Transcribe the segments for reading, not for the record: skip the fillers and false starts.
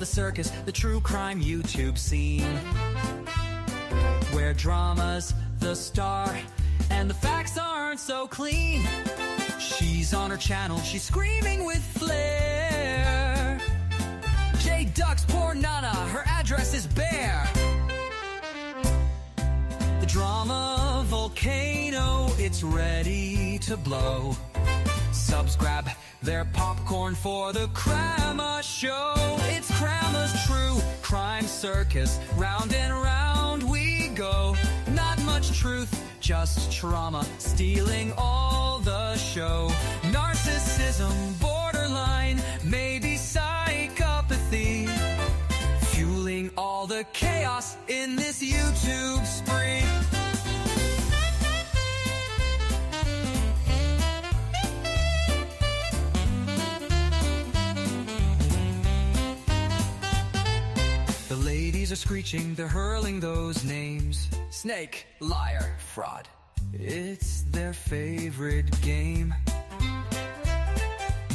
the circus, the true crime YouTube scene, where drama's the star and the facts aren't so clean. She's on her channel, she's screaming with flair. J Ducks, poor Nana, her address is bare. The drama volcano, it's ready to blow. Subs grab their popcorn for the Crama Show. It's Crama's true crime circus. Round and round we go. Not much truth, just trauma, stealing all the show. Narcissism, borderline, maybe psychopathy, fueling all the chaos in this YouTube spree. The ladies are screeching, they're hurling those names. Snake, liar, fraud. It's their favorite game.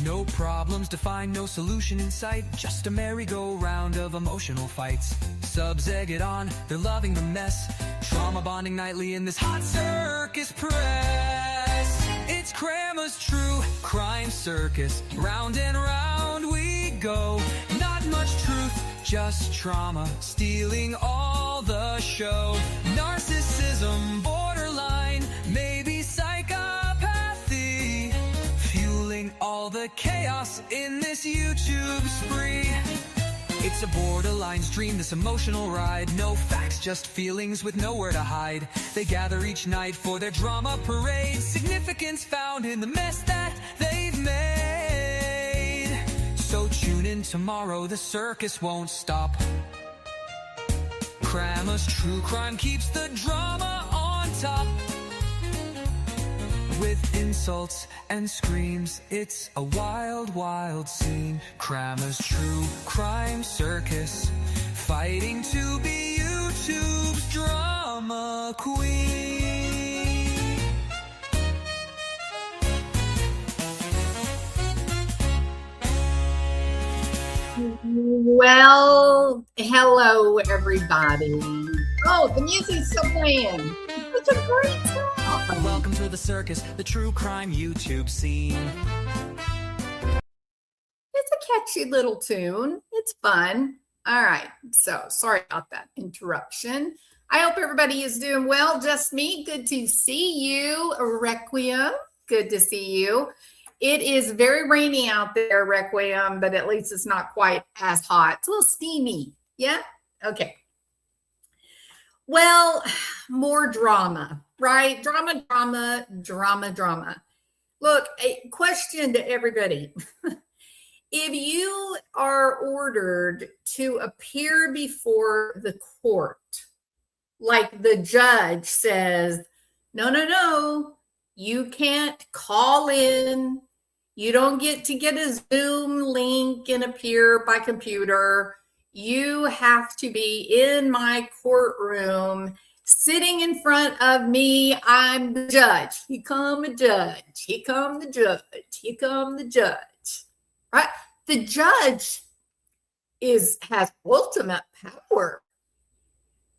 No problems defined, no solution in sight. Just a merry-go-round of emotional fights. Subs egg it on, they're loving the mess. Trauma bonding nightly in this hot circus press. It's Crama's true crime circus. Round and round we go. Not much truth, just trauma, stealing all the show. Narcissism, borderline, maybe psychopathy, fueling all the chaos in this YouTube spree. It's a borderline's dream, this emotional ride. No facts, just feelings with nowhere to hide. They gather each night for their drama parade. Significance found in the mess that they've made. So tune in tomorrow, the circus won't stop. Crama's true crime keeps the drama on top. With insults and screams, it's a wild, wild scene. Crama's true crime circus, fighting to be YouTube's drama queen. Well, hello everybody. Oh, the music's still playing. It's a great song. Welcome to the circus, the true crime YouTube scene. It's a catchy little tune. It's fun. All right. So sorry about that interruption. I hope everybody is doing well. Just me. Good to see you. Requiem. Good to see you. It is very rainy out there, Requiem, but at least it's not quite as hot. It's a little steamy. Yeah? Okay. Well, more drama, right? Drama, drama, drama, drama. Look, a question to everybody. If you are ordered to appear before the court, like the judge says, no, you can't call in. You don't get to get a Zoom link and appear by computer. You have to be in my courtroom, sitting in front of me. I'm the judge. Here come the judge. Here come the judge. Here come the judge. Right? The judge has ultimate power.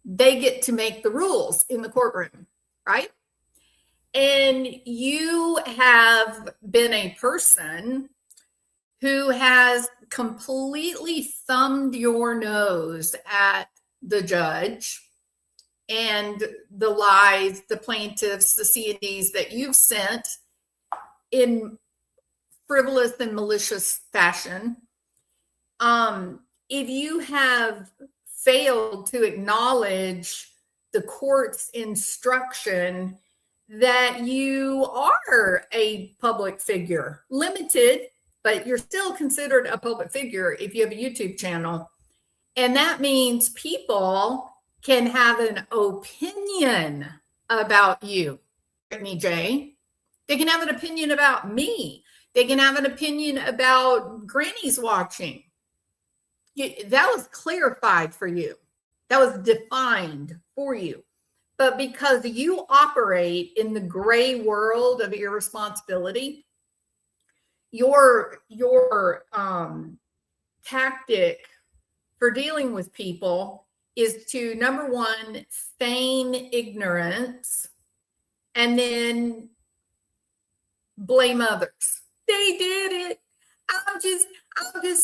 They get to make the rules in the courtroom, right? And you have been a person who has completely thumbed your nose at the judge and the lies, the plaintiffs, the C&Ds that you've sent in frivolous and malicious fashion. If you have failed to acknowledge the court's instruction that you are a public figure, limited, but you're still considered a public figure if you have a YouTube channel. And that means people can have an opinion about you, Brittany J. They can have an opinion about me. They can have an opinion about grannies watching. That was clarified for you. That was defined for you. But because you operate in the gray world of irresponsibility, your tactic for dealing with people is to, number one, feign ignorance and then blame others. They did it. I'm just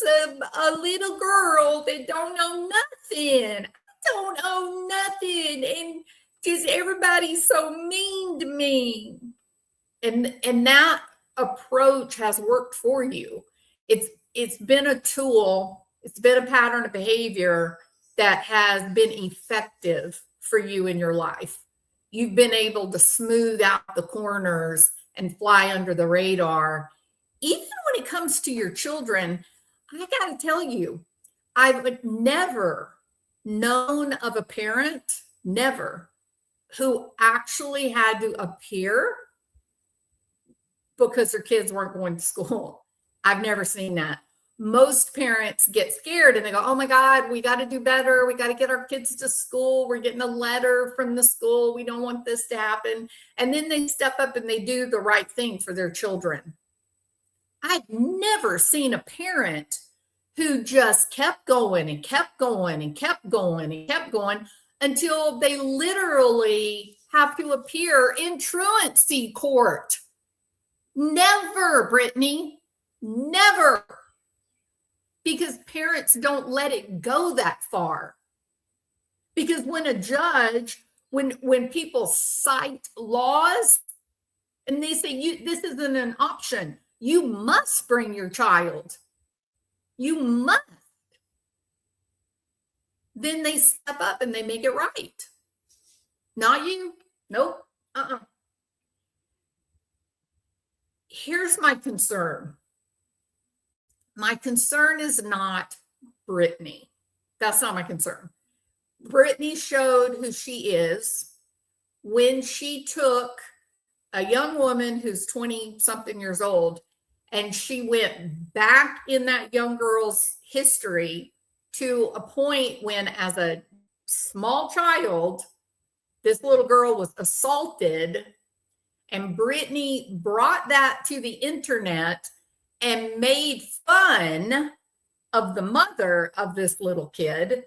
a little girl that don't know nothing. I don't know nothing. And just everybody's so mean to me. And that approach has worked for you. It's been a tool, it's been a pattern of behavior that has been effective for you in your life. You've been able to smooth out the corners and fly under the radar. Even when it comes to your children, I got to tell you, I've never known of a parent, never, who actually had to appear because their kids weren't going to school. I've never seen that. Most parents get scared and they go, oh my God, we got to do better. We got to get our kids to school. We're getting a letter from the school. We don't want this to happen. And then they step up and they do the right thing for their children. I've never seen a parent who just kept going and kept going and kept going and kept going until they literally have to appear in truancy court. Never, Brittany, never. Because parents don't let it go that far. Because when a judge, when people cite laws and they say, this isn't an option, you must bring your child. You must. Then they step up and they make it right. Not you. Nope. Here's my concern. My concern is not Brittany. That's not my concern. Brittany showed who she is when she took a young woman who's 20-something years old, and she went back in that young girl's history to a point when, as a small child, this little girl was assaulted, and Brittany brought that to the internet and made fun of the mother of this little kid,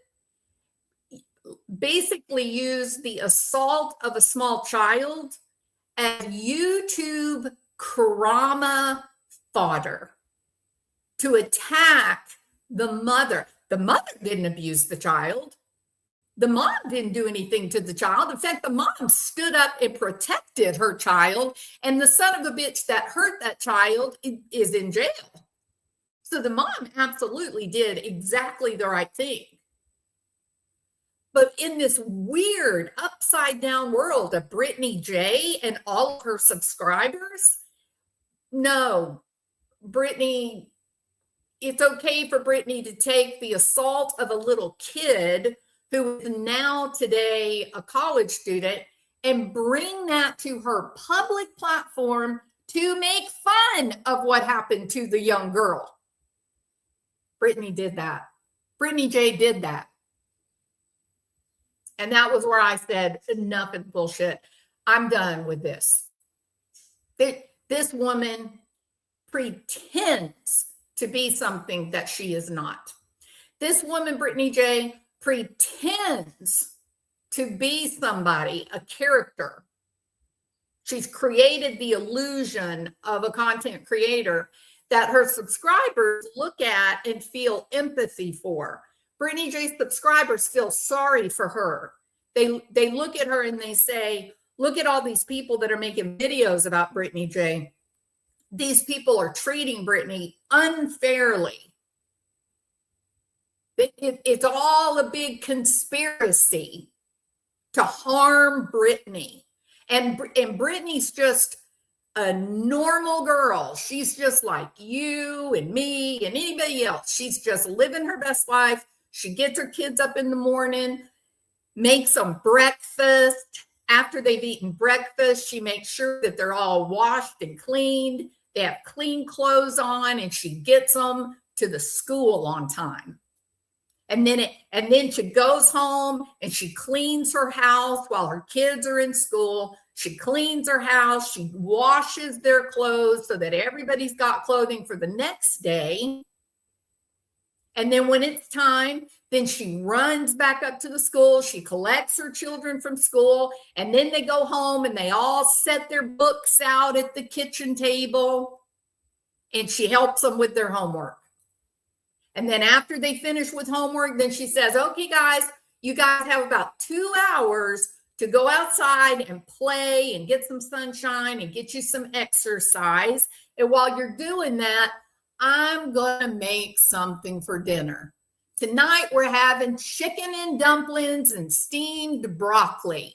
basically used the assault of a small child as YouTube karma fodder to attack the mother. The mother didn't abuse the child. The mom didn't do anything to the child. In fact, the mom stood up and protected her child, and the son of a bitch that hurt that child is in jail. So the mom absolutely did exactly the right thing. But in this weird upside down world of Brittany J and all of her subscribers, no, Brittany, it's okay for Brittany to take the assault of a little kid who is now today a college student and bring that to her public platform to make fun of what happened to the young girl. Brittany did that. Brittany J did that. And that was where I said, enough of bullshit. I'm done with this. This woman pretends to be something that she is not. This woman, Brittany J, pretends to be somebody, a character. She's created the illusion of a content creator that her subscribers look at and feel empathy for. Brittany J's subscribers feel sorry for her. They look at her and they say, look at all these people that are making videos about Brittany J. These people are treating Brittany unfairly. It's all a big conspiracy to harm Brittany. And Brittany's just a normal girl. She's just like you and me and anybody else. She's just living her best life. She gets her kids up in the morning, makes them breakfast. After they've eaten breakfast, she makes sure that they're all washed and cleaned. They have clean clothes on, and she gets them to the school on time. And then she goes home and she cleans her house while her kids are in school. She cleans her house. She washes their clothes so that everybody's got clothing for the next day. And then when it's time, then she runs back up to the school. She collects her children from school. And then they go home and they all set their books out at the kitchen table. And she helps them with their homework. And then after they finish with homework, then she says, okay, guys, you guys have about 2 hours to go outside and play and get some sunshine and get you some exercise. And while you're doing that, I'm going to make something for dinner. Tonight, we're having chicken and dumplings and steamed broccoli.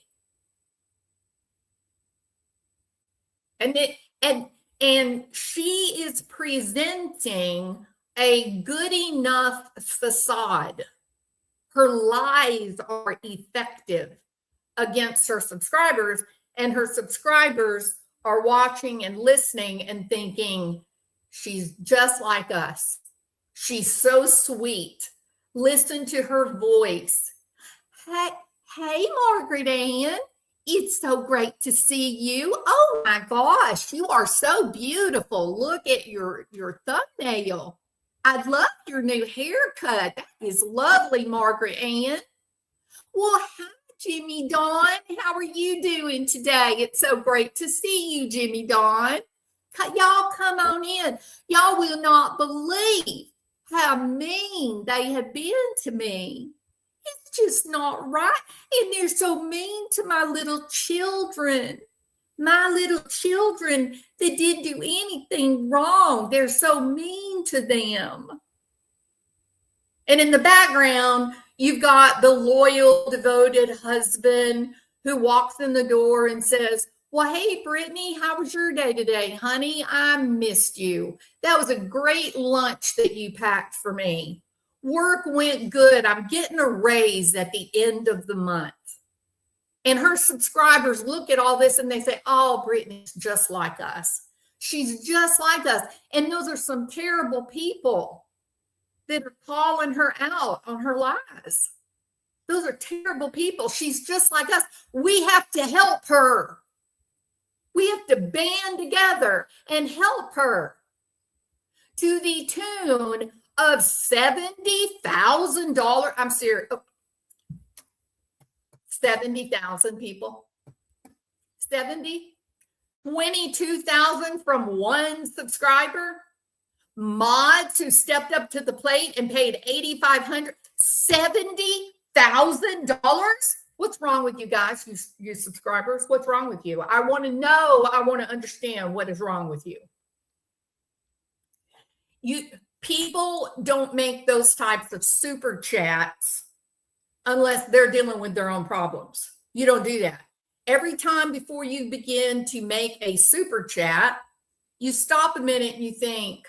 And she is presenting a good enough facade. Her lies are effective against her subscribers, and her subscribers are watching and listening and thinking, she's just like us. She's so sweet. Listen to her voice. Hey, Margaret Ann. It's so great to see you. Oh my gosh, you are so beautiful. Look at your thumbnail. I love your new haircut. That is lovely, Margaret Ann. Well, hi, Jimmy Dawn. How are you doing today? It's so great to see you, Jimmy Dawn. Y'all come on in. Y'all will not believe how mean they have been to me. It's just not right. And they're so mean to my little children. My little children that didn't do anything wrong. They're so mean to them. And in the background, you've got the loyal, devoted husband who walks in the door and says, well, hey, Brittany, how was your day today, honey? I missed you. That was a great lunch that you packed for me. Work went good. I'm getting a raise at the end of the month. And her subscribers look at all this and they say, oh, Brittany's just like us. She's just like us. And those are some terrible people that are calling her out on her lies. Those are terrible people. She's just like us. We have to help her. We have to band together and help her to the tune of $70,000. I'm serious. 70,000 people. 22,000 from one subscriber. Mods who stepped up to the plate and paid $8,500. $70,000. What's wrong with you guys, you subscribers? What's wrong with you? I want to know. I want to understand what is wrong with you. People don't make those types of super chats unless they're dealing with their own problems. You don't do that. Every time before you begin to make a super chat, you stop a minute and you think,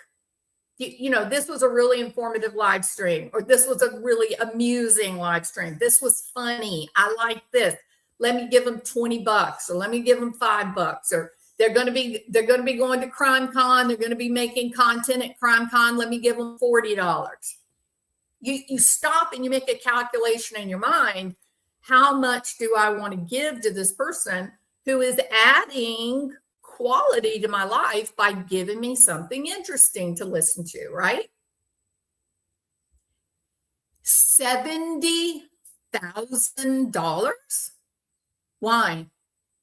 this was a really informative live stream, or this was a really amusing live stream. This was funny. I like this. Let me give them $20, or let me give them $5, or they're going to be going to CrimeCon. They're going to be making content at CrimeCon. Let me give them $40. You stop and you make a calculation in your mind. How much do I want to give to this person who is adding quality to my life by giving me something interesting to listen to, right? $70,000? Why?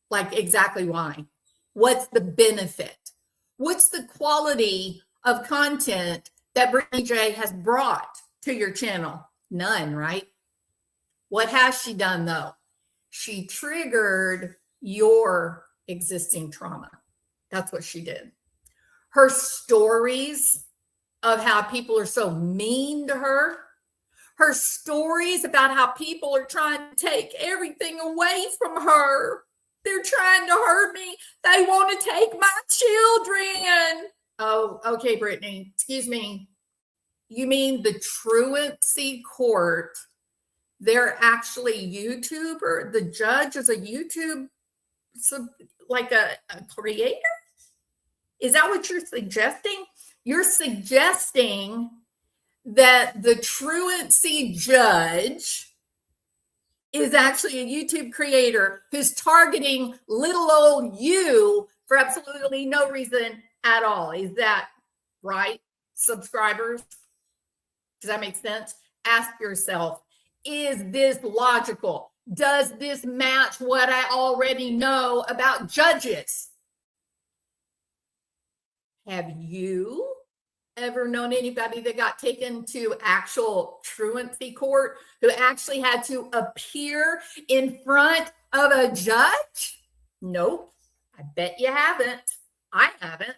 Like, exactly why? What's the benefit? What's the quality of content that Brittany J has brought to your channel? None, right? What has she done though? She triggered your existing trauma. That's what she did. Her stories of how people are so mean to her, her stories about how people are trying to take everything away from her. They're trying to hurt me. They want to take my children. Oh, okay, Brittany, excuse me. You mean the truancy court? They're actually YouTuber. The judge is a YouTube, like a creator? Is that what you're suggesting? You're suggesting that the truancy judge is actually a YouTube creator who's targeting little old you for absolutely no reason at all. Is that right, subscribers? Does that make sense? Ask yourself, is this logical? Does this match what I already know about judges? Have you ever known anybody that got taken to actual truancy court who actually had to appear in front of a judge? Nope. I bet you haven't. I haven't.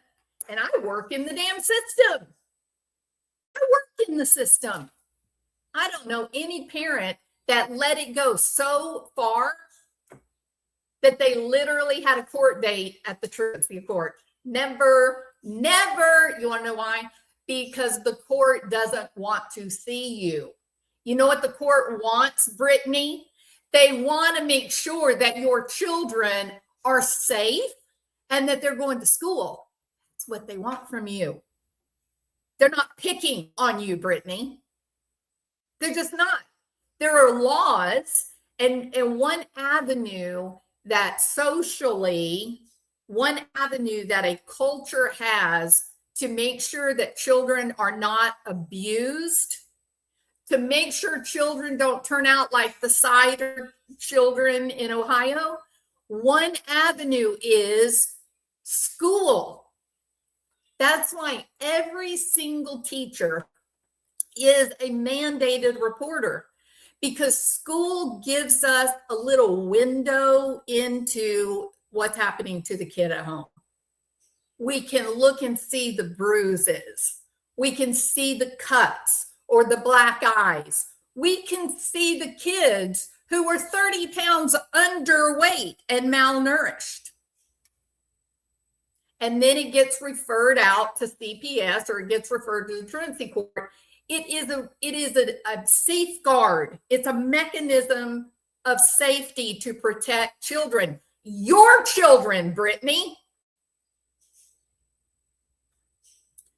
And I work in the damn system. I work in the system. I don't know any parent that let it go so far that they literally had a court date at the truancy court. Never. You want to know why? Because the court doesn't want to see you. You know what the court wants, Brittany? They want to make sure that your children are safe and that they're going to school. That's what they want from you. They're not picking on you, Brittany. They're just not. There are laws and one avenue that socially, one avenue that a culture has to make sure that children are not abused, to make sure children don't turn out like the cider children in Ohio. One avenue is school. That's why every single teacher is a mandated reporter, because school gives us a little window into what's happening to the kid at home. We can look and see the bruises. We can see the cuts or the black eyes. We can see the kids who were 30 pounds underweight and malnourished. And then it gets referred out to CPS or it gets referred to the truancy court. It is a safeguard. It's a mechanism of safety to protect children. Your children, Brittany.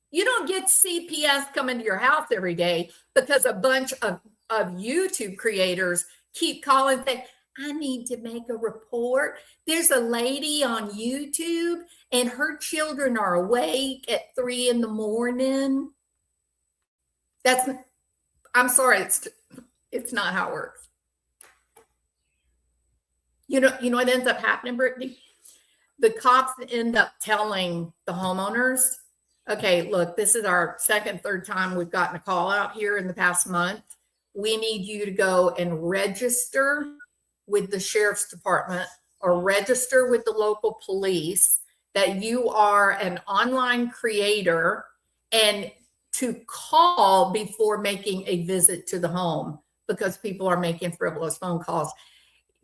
You don't get CPS coming to your house every day because a bunch of YouTube creators keep calling saying, I need to make a report. There's a lady on YouTube and her children are awake at 3 a.m. I'm sorry, it's not how it works. You know what ends up happening, Brittany? The cops end up telling the homeowners, okay, look, this is our second, third time we've gotten a call out here in the past month. We need you to go and register with the sheriff's department or register with the local police that you are an online creator and to call before making a visit to the home because people are making frivolous phone calls.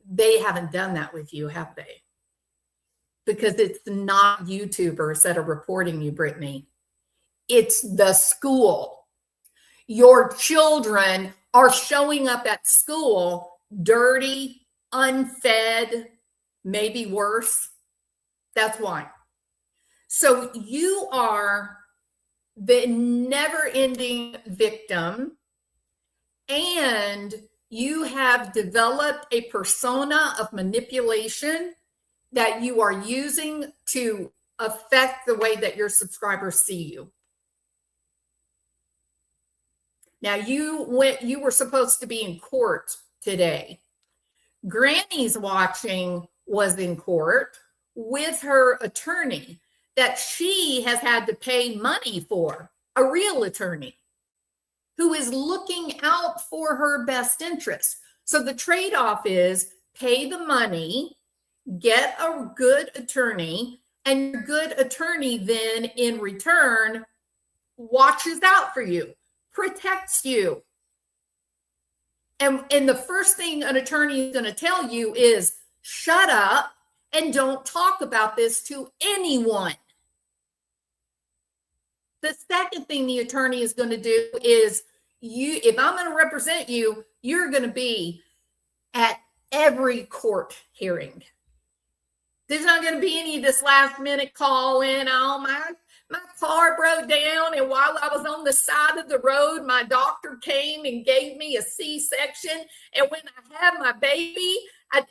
They haven't done that with you, have they? Because it's not YouTubers that are reporting you, Brittany. It's the school. Your children are showing up at school dirty, unfed, maybe worse. That's why. So you are the never-ending victim, and you have developed a persona of manipulation that you are using to affect the way that your subscribers see you. Now, you were supposed to be in court today. Granny's watching was in court with her attorney that she has had to pay money for, a real attorney who is looking out for her best interest. So the trade-off is pay the money, get a good attorney, and your good attorney then in return watches out for you, protects you. And the first thing an attorney is going to tell you is shut up and don't talk about this to anyone. The second thing the attorney is going to do is if I'm going to represent you, you're going to be at every court hearing. There's not going to be any of this last minute call in. Oh, my car broke down, and while I was on the side of the road, my doctor came and gave me a C-section. And when I had my baby, I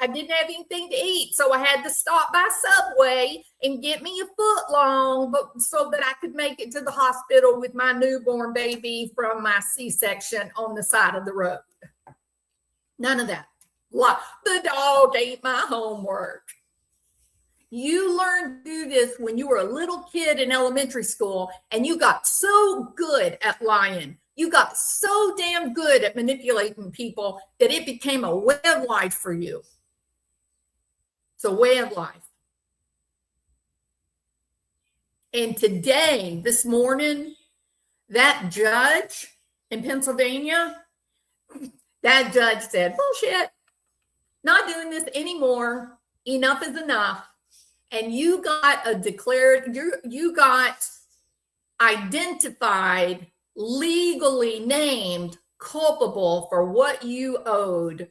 didn't have anything to eat, so I had to stop by Subway and get me a foot long, but so that I could make it to the hospital with my newborn baby from my C-section on the side of the road. None of that. The dog ate my homework. You learned to do this when you were a little kid in elementary school, and you got so good at lying. You got so damn good at manipulating people that it became a way of life for you. It's a way of life. And today, this morning, that judge in Pennsylvania, that judge said, bullshit, not doing this anymore. Enough is enough. And you got you got identified, legally named culpable for what you owed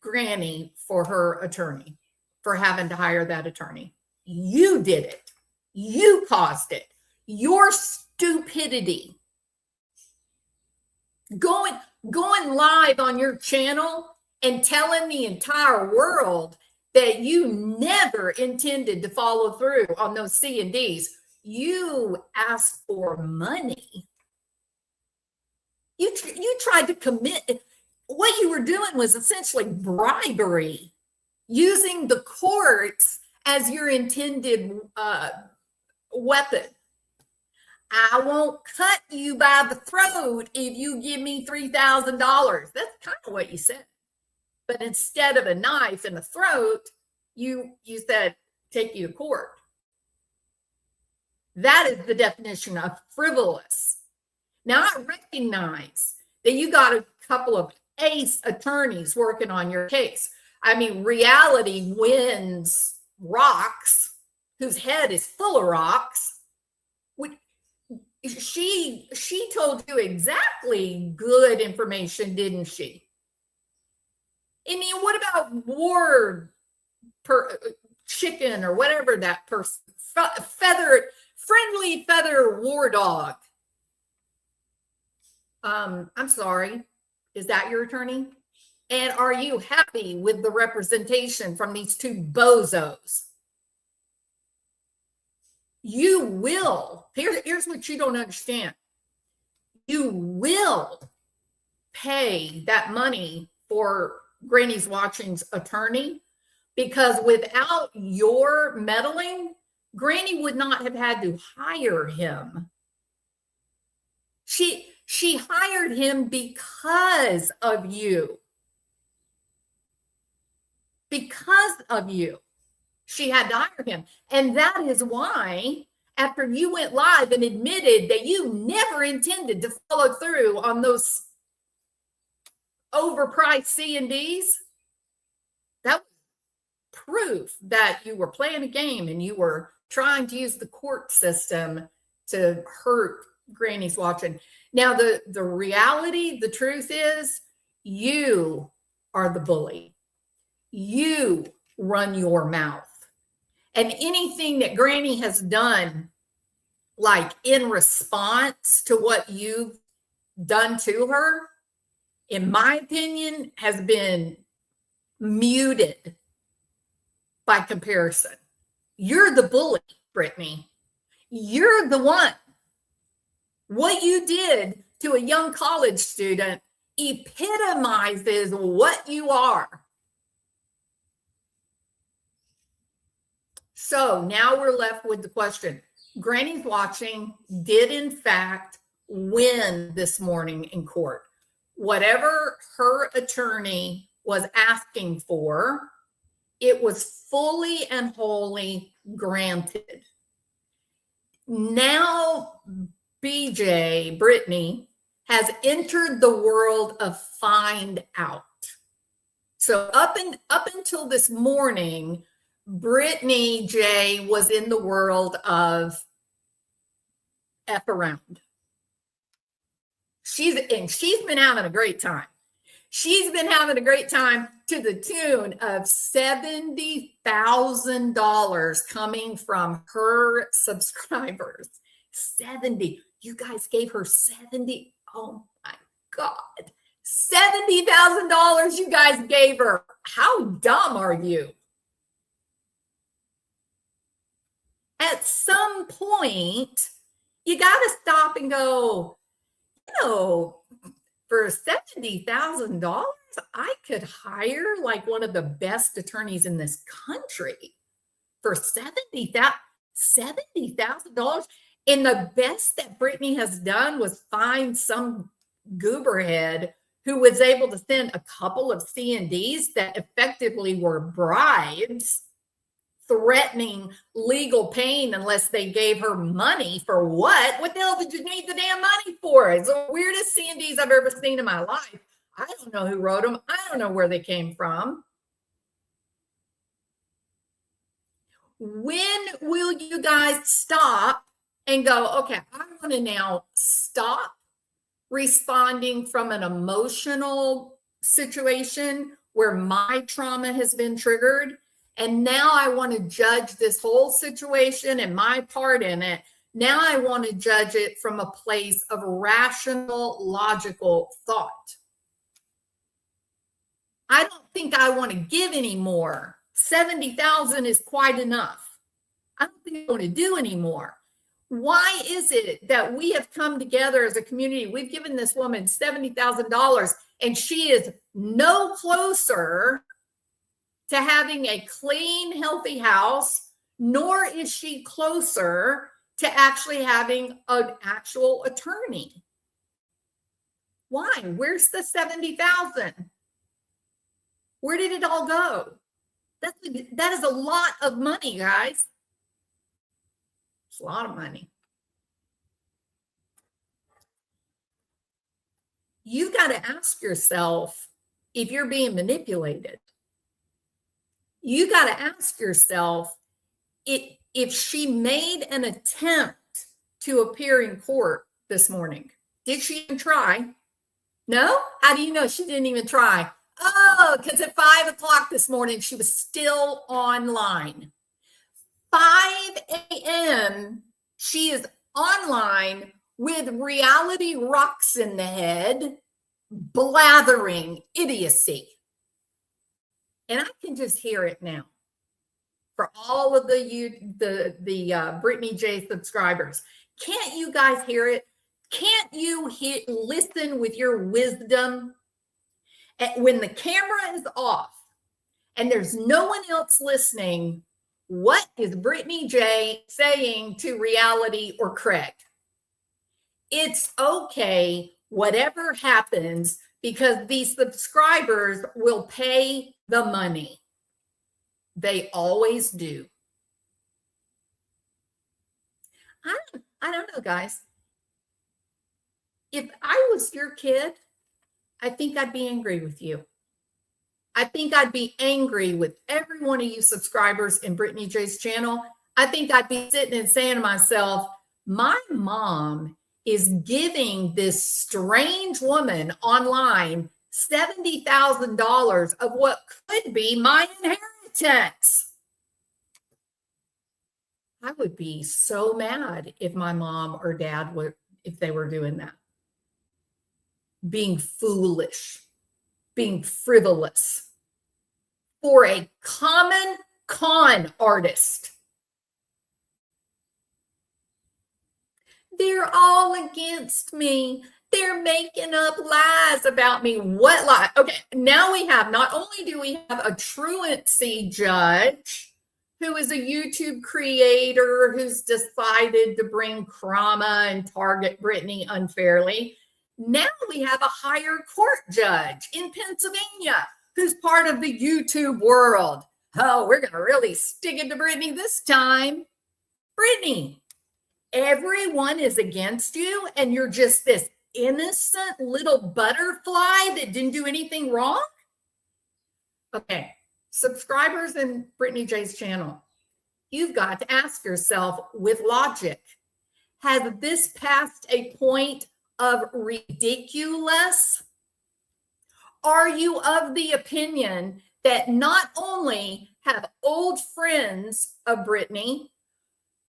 Granny for her attorney, for having to hire that attorney. You did it. You caused it. Your stupidity. Going live on your channel and telling the entire world that you never intended to follow through on those C&Ds. You asked for money. You tried to commit. What you were doing was essentially bribery, using the courts as your intended weapon. I won't cut you by the throat if you give me $3,000. That's kind of what you said. But instead of a knife in the throat, you said, take you to court. That is the definition of frivolous. Now, I recognize that you got a couple of ace attorneys working on your case. I mean, reality wins rocks, whose head is full of rocks. She told you exactly good information, didn't she? I mean, what about chicken or whatever that person, friendly feather war dog? I'm sorry. Is that your attorney? And are you happy with the representation from these two bozos? You will. Here's what you don't understand. You will pay that money for Granny's Watching's attorney, because without your meddling, Granny would not have had to hire him. She hired him because of you. Because of you, she had to hire him. And that is why, after you went live and admitted that you never intended to follow through on those overpriced C&Ds, that was proof that you were playing a game and you were trying to use the court system to hurt Granny's Watching. Now, the reality, the truth is, you are the bully. You run your mouth. And anything that Granny has done, like in response to what you've done to her, in my opinion, has been muted by comparison. You're the bully, Brittany. You're the one. What you did to a young college student epitomizes what you are. So now we're left with the question. Granny's Watching did, in fact, win this morning in court. Whatever her attorney was asking for, it was fully and wholly granted. Now, Brittany, has entered the world of find out. So up until this morning, Brittany J was in the world of F around. She's been having a great time. She's been having a great time to the tune of $70,000 coming from her subscribers. 70. You guys gave her 70. Oh my God. $70,000 you guys gave her. How dumb are you? At some point, you got to stop and go, for $70,000, I could hire like one of the best attorneys in this country for $70,000. And the best that Brittany has done was find some gooberhead who was able to send a couple of C&Ds that effectively were bribes, threatening legal pain unless they gave her money for what? What the hell did you need the damn money for? It's the weirdest C&Ds I've ever seen in my life. I don't know who wrote them. I don't know where they came from. When will you guys stop and go, okay, I want to now stop responding from an emotional situation where my trauma has been triggered, and now I want to judge this whole situation and my part in it. Now I want to judge it from a place of rational, logical thought. I don't think I want to give anymore. 70,000 is quite enough. I don't think I want to do anymore. Why is it that we have come together as a community? We've given this woman $70,000 and she is no closer to having a clean, healthy house, nor is she closer to actually having an actual attorney. Why? Where's the 70,000? Where did it all go? That is a lot of money, guys. It's a lot of money. You've got to ask yourself if you're being manipulated. You got to ask yourself if she made an attempt to appear in court this morning. Did she even try? No? How do you know she didn't even try? Oh, because at 5 o'clock this morning, she was still online. 5 a.m., she is online with reality rocks in the head, blathering idiocy. And I can just hear it now. For all of the Brittany J subscribers, can't you guys hear it? Can't you listen with your wisdom? When the camera is off and there's no one else listening, what is Brittany J saying to reality or Craig? It's okay, whatever happens, because these subscribers will pay the money. They always do. I don't know, guys. If I was your kid, I think I'd be angry with you. I think I'd be angry with every one of you subscribers in Brittany J's channel. I think I'd be sitting and saying to myself, my mom is giving this strange woman online $70,000 of what could be my inheritance. I would be so mad if my mom or dad if they were doing that. Being foolish, being frivolous for a common con artist. They're all against me. They're making up lies about me. What lie? Okay, now we have, not only do we have a truancy judge who is a YouTube creator who's decided to bring trauma and target Brittany unfairly. Now we have a higher court judge in Pennsylvania who's part of the YouTube world. Oh, we're going to really stick it to Brittany this time. Brittany, everyone is against you and you're just this innocent little butterfly that didn't do anything wrong? Okay, subscribers in Brittany J's channel, you've got to ask yourself with logic, has this passed a point of ridiculous? Are you of the opinion that not only have old friends of Brittany,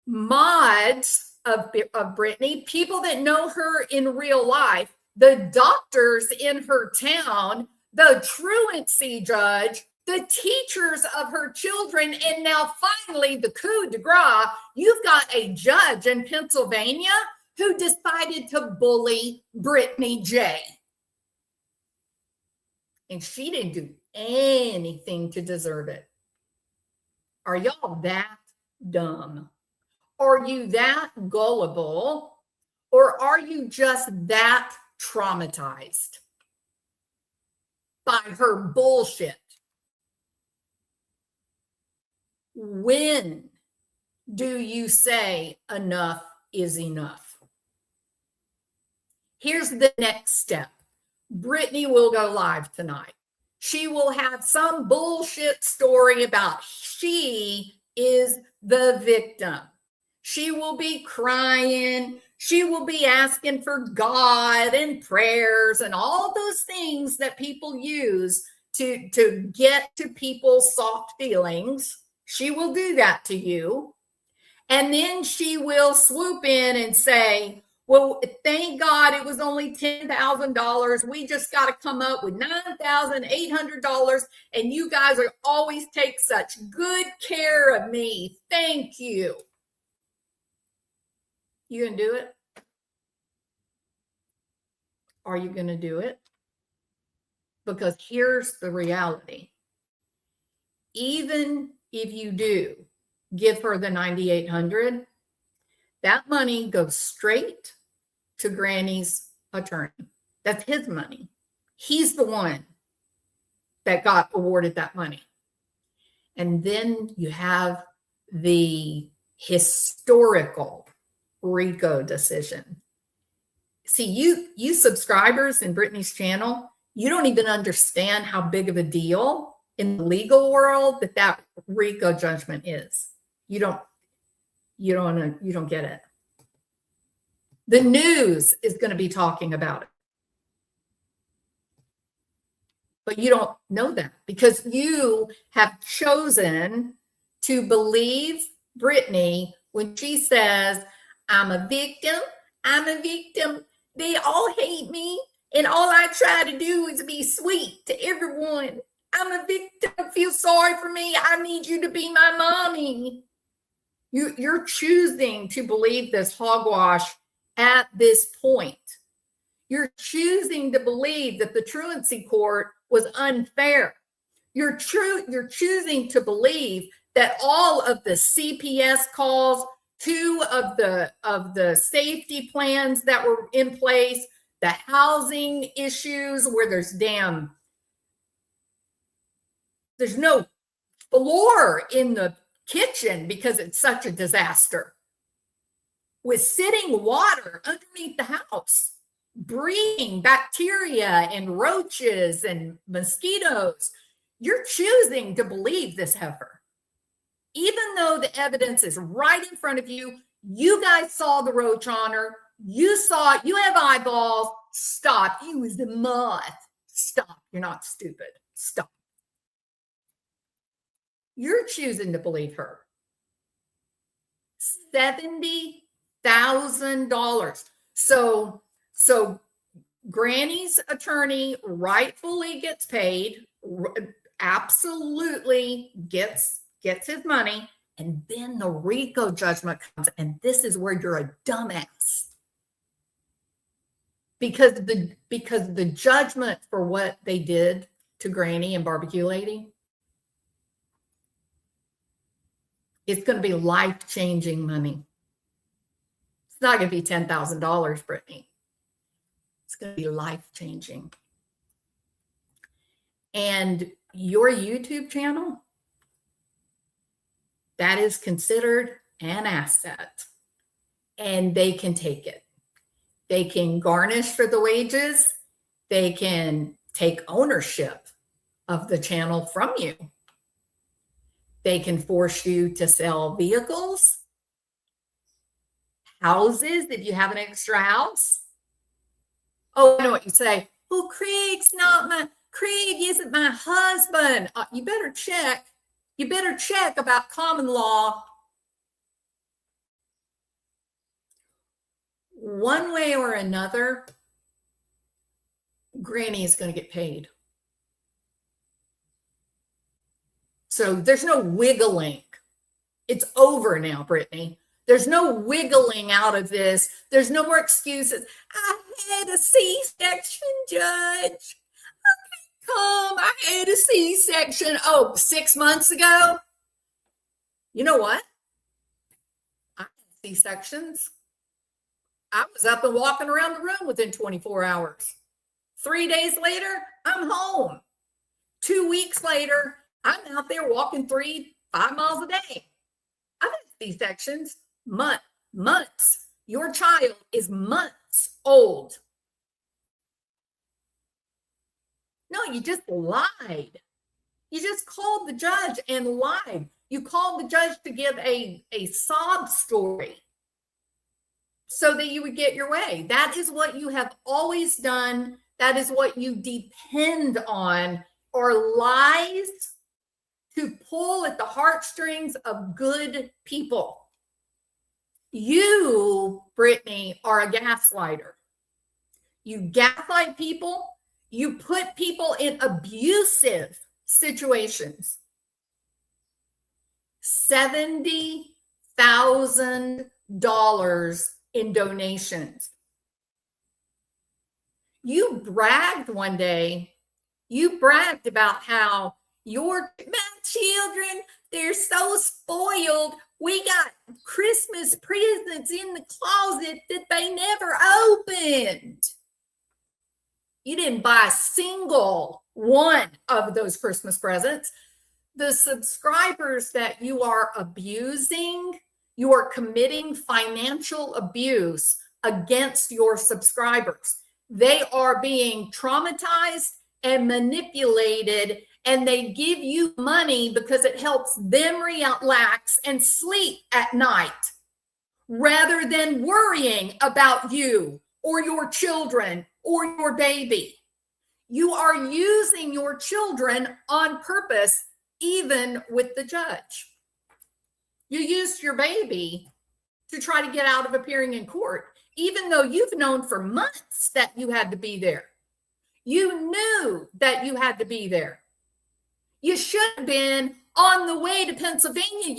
mods of Brittany, people that know her in real life, the doctors in her town, the truancy judge, the teachers of her children, and now finally the coup de grace. You've got a judge in Pennsylvania who decided to bully Brittany J. And she didn't do anything to deserve it. Are y'all that dumb? Are you that gullible? Or are you just that traumatized by her bullshit? When do you say enough is enough? Here's the next step. Brittany will go live tonight. She will have some bullshit story about she is the victim. She will be crying. She will be asking for God and prayers and all those things that people use to get to people's soft feelings. She will do that to you. And then she will swoop in and say, well, thank God it was only $10,000. We just got to come up with $9,800. And you guys are always take such good care of me. Thank you. You gonna do it? Are you gonna do it? Because here's the reality. Even if you do give her the $9,800, that money goes straight to Granny's attorney. That's his money. He's the one that got awarded that money. And then you have the historical RICO decision. See, you subscribers in Brittany's channel, you don't even understand how big of a deal in the legal world that RICO judgment is. You don't get it. The news is going to be talking about it. But you don't know that because you have chosen to believe Brittany when she says, I'm a victim. I'm a victim. They all hate me. And all I try to do is be sweet to everyone. I'm a victim. Feel sorry for me. I need you to be my mommy. You're choosing to believe this hogwash at this point. You're choosing to believe that the truancy court was unfair. You're choosing to believe that all of the CPS calls, 2 of the safety plans that were in place, the housing issues where there's no floor in the kitchen because it's such a disaster, with sitting water underneath the house, breeding bacteria and roaches and mosquitoes. You're choosing to believe this heifer. Even though the evidence is right in front of you, you guys saw the roach on her. You saw it. You have eyeballs. Stop. It was the moth. Stop. You're not stupid. Stop. You're choosing to believe her. $70,000. So Granny's attorney rightfully gets paid, absolutely gets his money, and then the RICO judgment comes, and this is where you're a dumbass. Because the judgment for what they did to Granny and Barbecue Lady, it's going to be life-changing money. It's not going to be $10,000, Brittany. It's going to be life-changing. And your YouTube channel, that is considered an asset. And they can take it. They can garnish for the wages. They can take ownership of the channel from you. They can force you to sell vehicles, houses, if you have an extra house. Oh, I know what you say. Oh, Craig isn't my husband. You better check. You better check about common law. One way or another, Granny is going to get paid. So there's no wiggling. It's over now, Brittany. There's no wiggling out of this. There's no more excuses. I had a C-section, Judge. I had a C-section. Oh, 6 months ago? You know what? I had C-sections. I was up and walking around the room within 24 hours. 3 days later, I'm home. 2 weeks later, I'm out there walking 3-5 miles a day. I've had C-sections months. Your child is months old. No, you just lied. You just called the judge and lied. You called the judge to give a sob story so that you would get your way. That is what you have always done. That is what you depend on, are lies to pull at the heartstrings of good people. You, Brittany, are a gaslighter. You gaslight people. You put people in abusive situations. $70,000 in donations. You bragged one day. You bragged about how my children, they're so spoiled. We got Christmas presents in the closet that they never opened. You didn't buy a single one of those Christmas presents. The subscribers that you are abusing, you are committing financial abuse against your subscribers. They are being traumatized and manipulated, and they give you money because it helps them relax and sleep at night rather than worrying about you or your children or your baby. You are using your children on purpose, even with the judge. You used your baby to try to get out of appearing in court, even though you've known for months that you had to be there. You knew that you had to be there. You should have been on the way to Pennsylvania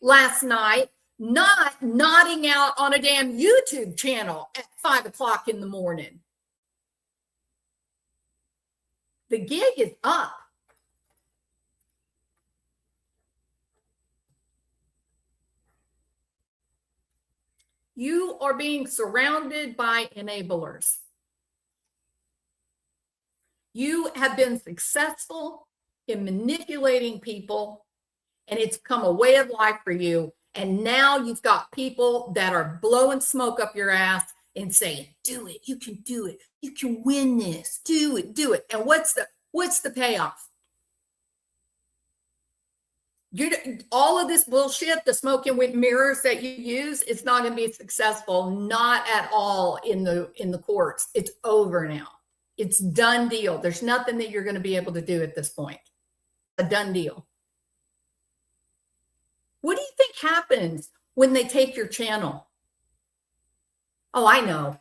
last night, not nodding out on a damn YouTube channel at 5 o'clock in the morning. The gig is up. You are being surrounded by enablers. You have been successful in manipulating people, and it's become a way of life for you. And now you've got people that are blowing smoke up your ass and saying, do it, you can do it, you can win this, do it. And what's the payoff? All of this bullshit, the smoke and wind mirrors that you use, it's not going to be successful, not at all in the courts. It's over now. It's done deal. There's nothing that you're going to be able to do at this point. A done deal. What do you think happens when they take your channel? Oh, I know.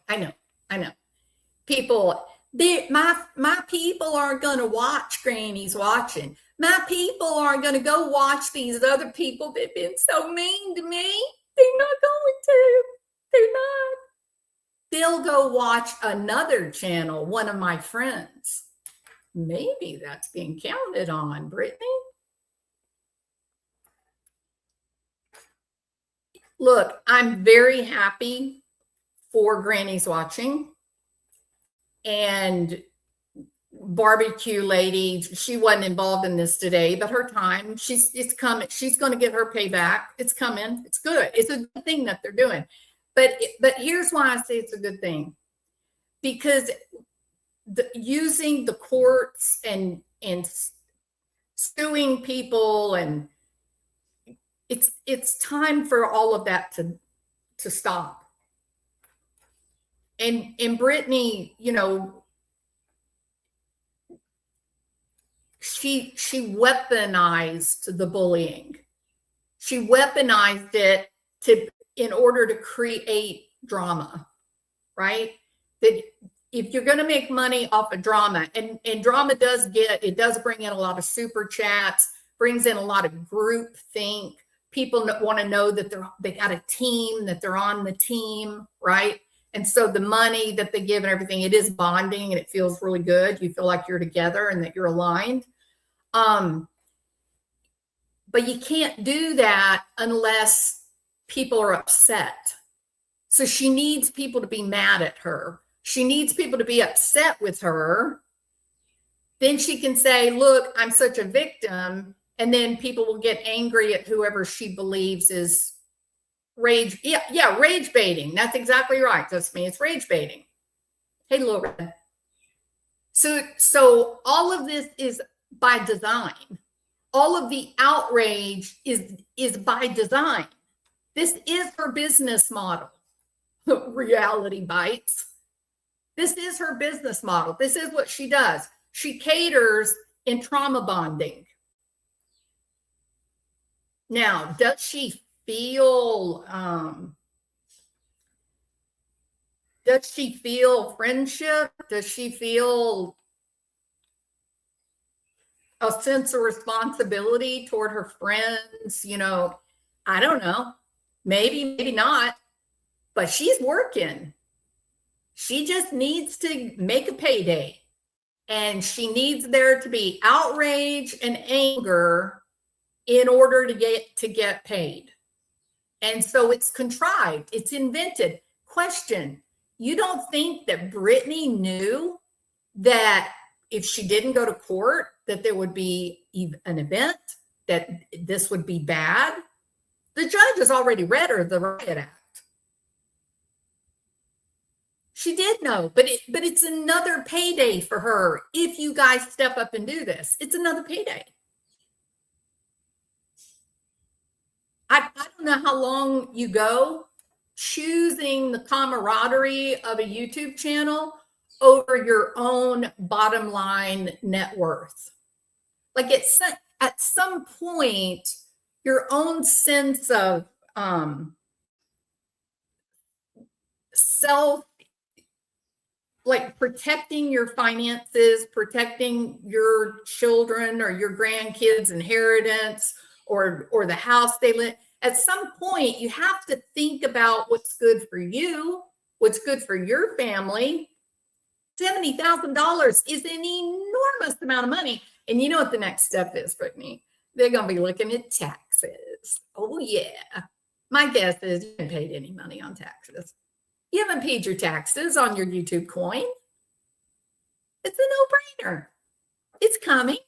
People, my people aren't going to watch Granny's watching. My people aren't going to go watch these other people that have been so mean to me. They're not going to. They're not. They'll go watch another channel, one of my friends. Maybe that's being counted on, Brittany. Look, I'm very happy for Granny's watching. And barbecue lady, she wasn't involved in this today, but her time, it's coming. She's going to get her payback. It's coming. It's good. It's a good thing that they're doing. But here's why I say it's a good thing. Because using the courts and suing people, and it's time for all of that to stop. And Brittany, you know, she weaponized the bullying. She weaponized it in order to create drama, right? That if you're going to make money off of drama, and drama does bring in a lot of super chats, brings in a lot of group think. People want to know that they got a team, that they're on the team, right? And so the money that they give and everything, it is bonding and it feels really good. You feel like you're together and that you're aligned. But you can't do that unless people are upset. So she needs people to be mad at her. She needs people to be upset with her. Then she can say, look, I'm such a victim. And then people will get angry at whoever she believes is rage. Yeah, rage baiting. That's exactly right. That's me. It's rage baiting. Hey, Laura. So all of this is by design. All of the outrage is by design. This is her business model. Reality bites. This is her business model. This is what she does. She caters in trauma bonding. Now, does she feel friendship? Does she feel a sense of responsibility toward her friends? I don't know. Maybe not. But she's working. She just needs to make a payday. And she needs there to be outrage and anger in order to get paid. And so it's contrived, it's invented. Question, you don't think that Brittany knew that if she didn't go to court, that there would be an event, that this would be bad? The judge has already read her the Riot Act. She did know, but it's another payday for her. If you guys step up and do this, it's another payday. I don't know how long you go choosing the camaraderie of a YouTube channel over your own bottom line net worth. Like at some point, your own sense of self, like protecting your finances, protecting your children or your grandkids' inheritance, or the house they live. At some point, you have to think about what's good for you, what's good for your family. $70,000 is an enormous amount of money. And you know what the next step is, Brittany? They're going to be looking at taxes. Oh, yeah. My guess is you haven't paid any money on taxes. You haven't paid your taxes on your YouTube coin. It's a no-brainer. It's coming.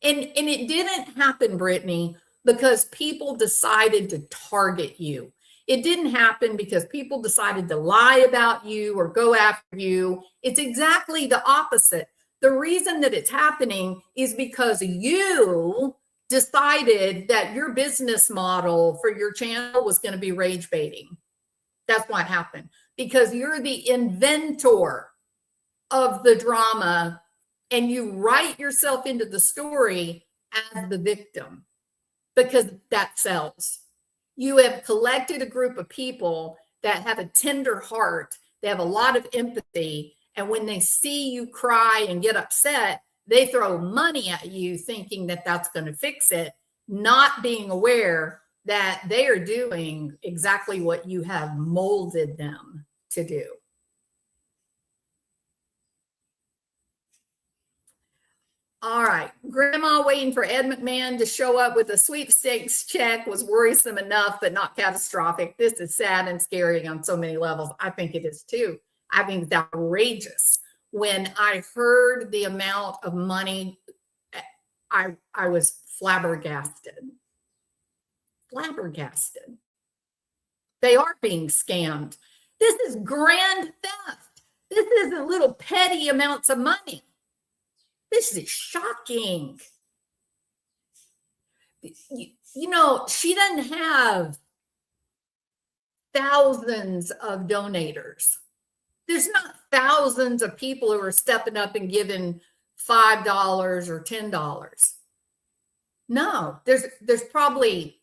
And it didn't happen, Brittany, because people decided to target you. It didn't happen because people decided to lie about you or go after you. It's exactly the opposite. The reason that it's happening is because you decided that your business model for your channel was going to be rage baiting. That's what happened. Because you're the inventor of the drama and you write yourself into the story as the victim because that sells. You have collected a group of people that have a tender heart, they have a lot of empathy, and when they see you cry and get upset, they throw money at you thinking that that's going to fix it, not being aware that they are doing exactly what you have molded them to do. All right. Grandma waiting for Ed McMahon to show up with a sweepstakes check was worrisome enough, but not catastrophic. This is sad and scary on so many levels. I think it is too. I think it's outrageous. When I heard the amount of money, I was flabbergasted. Flabbergasted. They are being scammed. This is grand theft. This isn't little petty amounts of money. This is shocking. You know, she doesn't have thousands of donators. There's not thousands of people who are stepping up and giving $5 or $10. No, there's probably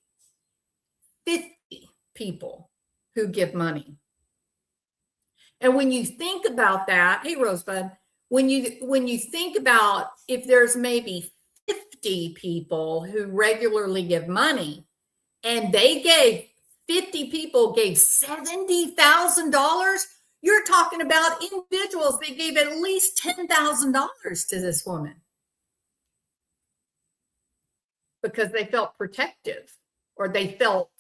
50 people who give money. And when you think about that, hey Rosebud, when you think about if there's maybe 50 people who regularly give money and they gave 50 people gave $70,000, you're talking about individuals that gave at least $10,000 to this woman because they felt protective or they felt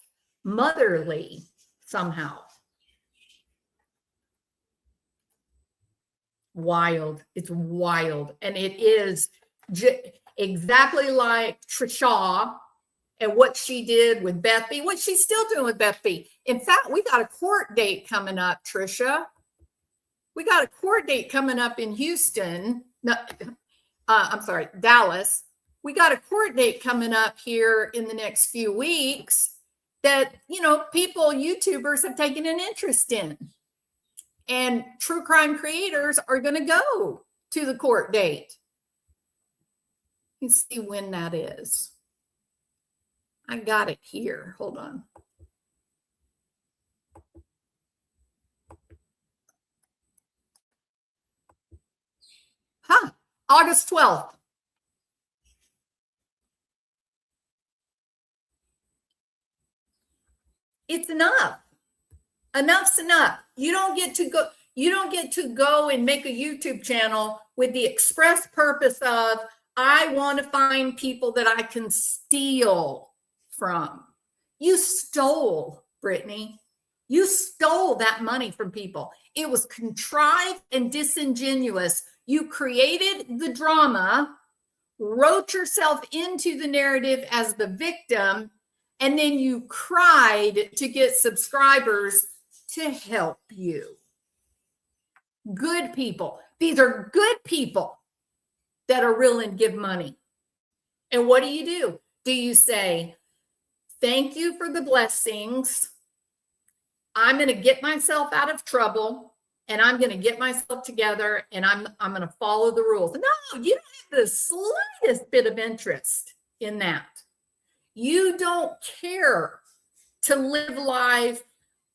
motherly somehow. Wild. It's wild. And it is exactly like Trisha and what she did with Beth B, what she's still doing with Beth B. In fact, we got a court date coming up, Trisha. We got a court date coming up in Houston. No, I'm sorry, Dallas. We got a court date coming up here in the next few weeks that, you know, people, YouTubers have taken an interest in. And true crime creators are going to go to the court date. You can see when that is. I got it here. Hold on. August 12th. It's enough. Enough's enough. You don't get to go and make a YouTube channel with the express purpose of, I want to find people that I can steal from. You stole, Brittany. You stole that money from people. It was contrived and disingenuous. You created the drama, wrote yourself into the narrative as the victim, and then you cried to get subscribers to help you. Good people. These are good people that are willing to give money. And what do? Do you say, thank you for the blessings. I'm going to get myself out of trouble and I'm going to get myself together and I'm going to follow the rules. No, you don't have the slightest bit of interest in that. You don't care to live life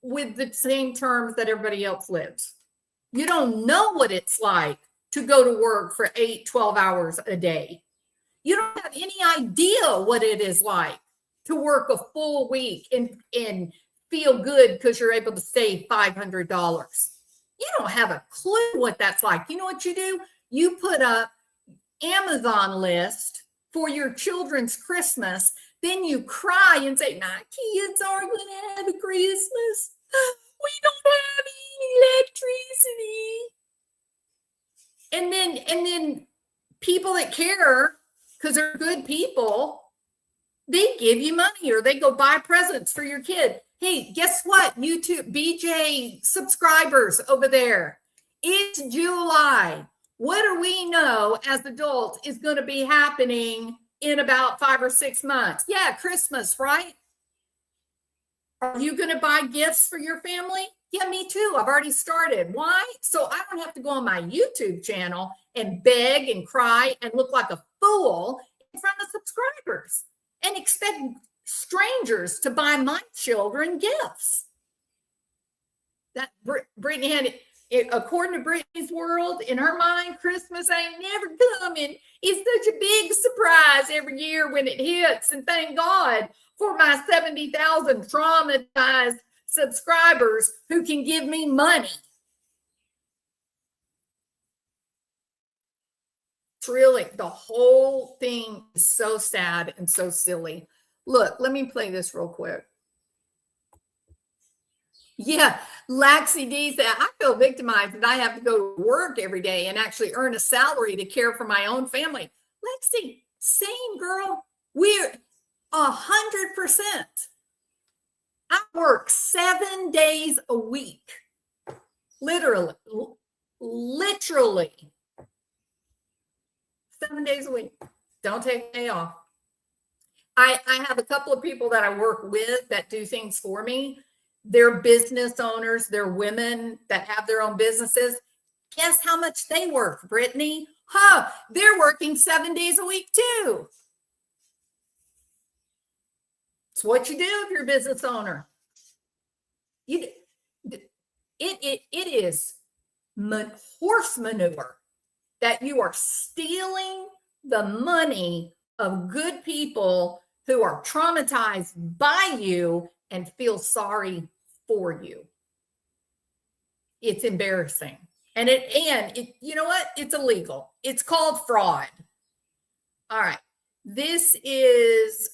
with the same terms that everybody else lives. You don't know what it's like to go to work for 8-12 hours a day. You don't have any idea what it is like to work a full week and feel good because you're able to save $500. You don't have a clue what that's like. You know what you do? You put up Amazon list for your children's Christmas. Then you cry and say, my kids aren't going to have a Christmas. We don't have any electricity. And then people that care, because they're good people, they give you money or they go buy presents for your kid. Hey, guess what? YouTube, BJ subscribers over there. It's July. What do we know as adults is going to be happening in about 5 or 6 months? Yeah, Christmas, right? Are you going to buy gifts for your family? Yeah, me too. I've already started. Why? So I don't have to go on my YouTube channel and beg and cry and look like a fool in front of subscribers and expect strangers to buy my children gifts. That Brittany had it, according to Brittany's world, in her mind, Christmas ain't never coming. It's such a big surprise every year when it hits. And thank God for my 70,000 traumatized subscribers who can give me money. It's really, the whole thing is so sad and so silly. Look, let me play this real quick. Yeah, Laxi D said, I feel victimized and I have to go to work every day and actually earn a salary to care for my own family. Lexi, same girl. We're 100%. I work 7 days a week. Literally. 7 days a week. Don't take a day off. I have a couple of people that I work with that do things for me. They're business owners. They're women that have their own businesses. Guess how much they work, Brittany? They're working 7 days a week too. It's what you do if you're a business owner. It's it is horse manure that you are stealing the money of good people who are traumatized by you and feel sorry for you. It's embarrassing. And it, you know what? It's illegal. It's called fraud. All right. This is,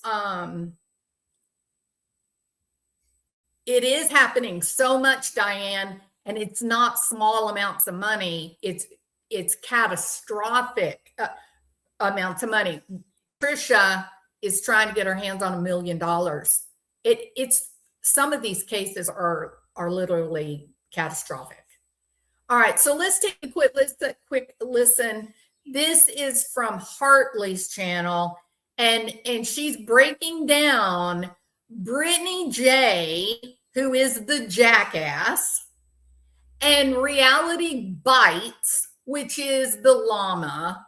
it is happening so much, Diane, and it's not small amounts of money. It's catastrophic amounts of money. Trisha is trying to get her hands on $1 million. It's some of these cases are literally catastrophic. All right, so let's take a quick listen. This is from Hartley's channel, and she's breaking down Brittany J, who is the jackass, and Reality Bites, which is the llama.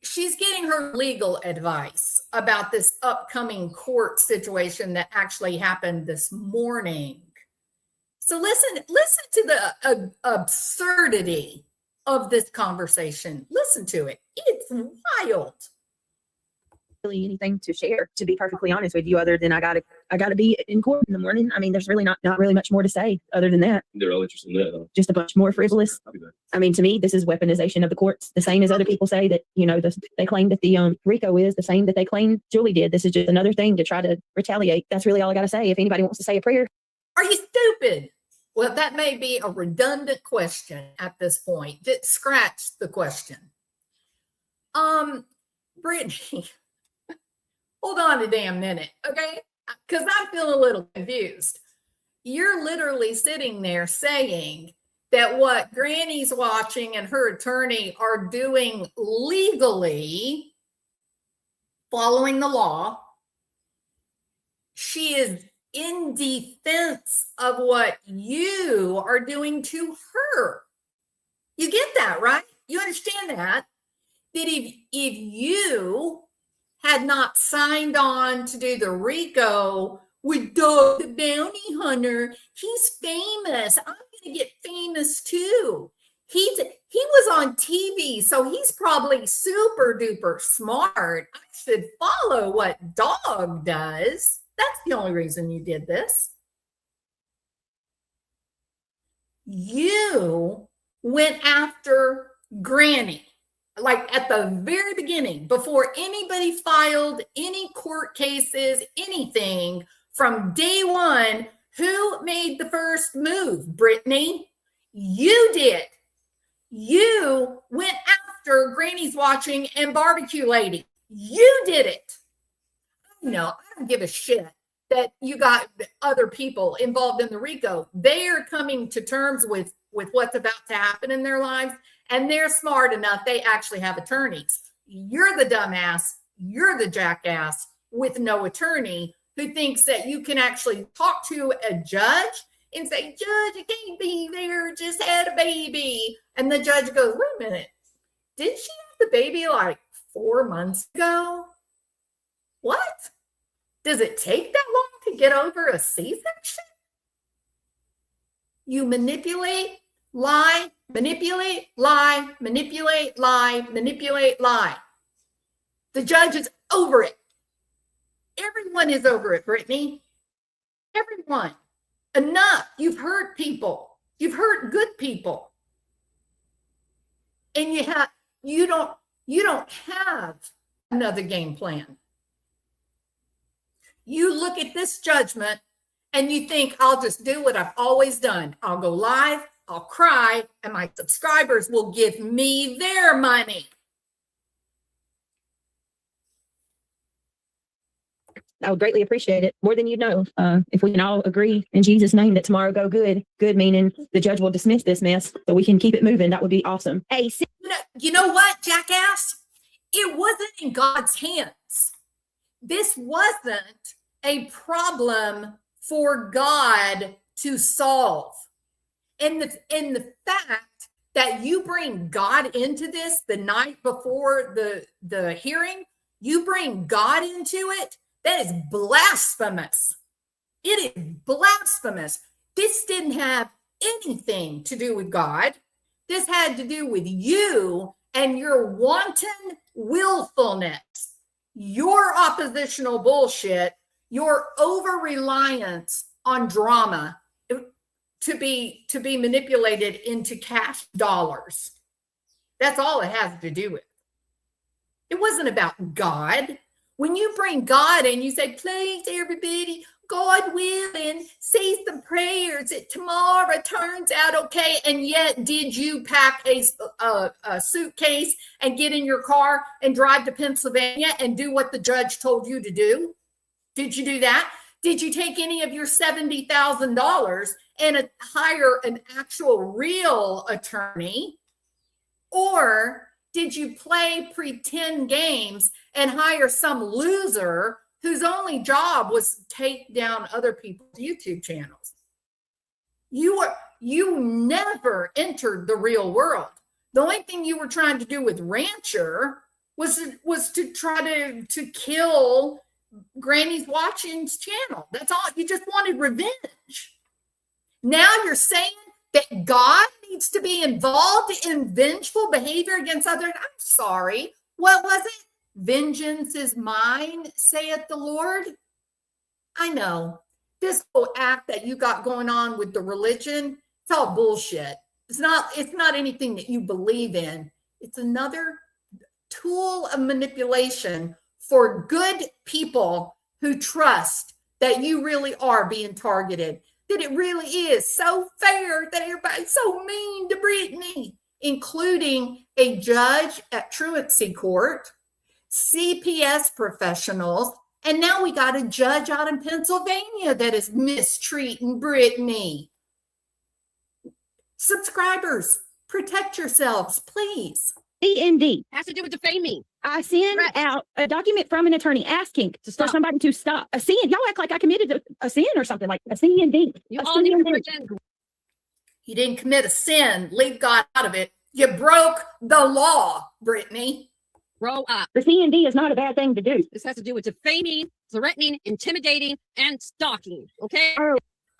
She's getting her legal advice about this upcoming court situation that actually happened this morning. So listen to the absurdity of this conversation. Listen to it. It's wild. Really anything to share, to be perfectly honest with you, other than I gotta be in court in the morning. I mean, there's really not really much more to say other than that. They're all interested in that, though. Just a bunch more frivolous. I mean, to me, this is weaponization of the courts, the same as other people say that, they claim that the RICO is the same that they claim Julie did. This is just another thing to try to retaliate. That's really all I gotta say. If anybody wants to say a prayer. Are you stupid? Well, that may be a redundant question at this point. Just scratch the question. Brittany, hold on a damn minute, okay? Because I'm feeling a little confused. You're literally sitting there saying that what Granny's watching and her attorney are doing legally, following the law, she is in defense of what you are doing to her. You get that, right? You understand that? That if you had not signed on to do the RICO with Doug the Bounty Hunter, he's famous. I'm going to get famous too. He was on TV, so he's probably super duper smart. I should follow what Dog does. That's the only reason you did this. You went after Granny, like at the very beginning, before anybody filed any court cases, anything. From day one, who made the first move? Brittany, you did. You went after Granny's Watching and Barbecue Lady. You did it. No, I don't give a shit that you got other people involved in the RICO. They are coming to terms with what's about to happen in their lives, and they're smart enough. They actually have attorneys. You're the dumbass. You're the jackass with no attorney who thinks that you can actually talk to a judge and say, Judge, you can't be there, just had a baby. And the judge goes, wait a minute, did she have the baby like 4 months ago? What? Does it take that long to get over a C-section? You manipulate, lie, manipulate, lie, manipulate, lie, manipulate, lie. The judge is over it. Everyone is over it, Brittany. Everyone. Enough. You've hurt people. You've hurt good people. And you don't have another game plan. You look at this judgment and you think, I'll just do what I've always done. I'll go live, I'll cry, and my subscribers will give me their money. I would greatly appreciate it, more than you know. If we can all agree in Jesus' name that tomorrow go good, good meaning the judge will dismiss this mess so we can keep it moving. That would be awesome. Hey, you know what, jackass? It wasn't in God's hands. This wasn't a problem for God to solve. And the fact that you bring God into this the night before the hearing, you bring God into it, that is blasphemous. It is blasphemous. This didn't have anything to do with God. This had to do with you and your wanton willfulness, your oppositional bullshit, your over reliance on drama to be manipulated into cash dollars. That's all it has to do with. It wasn't about God. When you bring God in, you say, please, everybody, God willing, say some prayers that tomorrow turns out okay. And yet, did you pack a suitcase and get in your car and drive to Pennsylvania and do what the judge told you to do? Did you do that? Did you take any of your $70,000 and hire an actual real attorney? Or did you play pretend games and hire some loser whose only job was to take down other people's YouTube channels? You never entered the real world. The only thing you were trying to do with Rancher was to try to kill Granny's Watching's channel. That's all. You just wanted revenge. Now you're saying that God needs to be involved in vengeful behavior against others. I'm sorry. What was it? Vengeance is mine, saith the Lord. I know this whole act that you got going on with the religion, it's all bullshit. It's not anything that you believe in. It's another tool of manipulation for good people who trust that you really are being targeted, that it really is so fair that everybody's so mean to Brittany, including a judge at truancy court, CPS professionals, and now we got a judge out in Pennsylvania that is mistreating Brittany. Subscribers, protect yourselves, please. CMD has to do with defaming. I sent out a document from an attorney asking for somebody to stop a sin. Y'all act like I committed a sin or something, like a CMD. You all need to pretend. You didn't commit a sin. Leave God out of it. You broke the law, Brittany. Grow up. The CMD is not a bad thing to do. This has to do with defaming, threatening, intimidating, and stalking. Okay?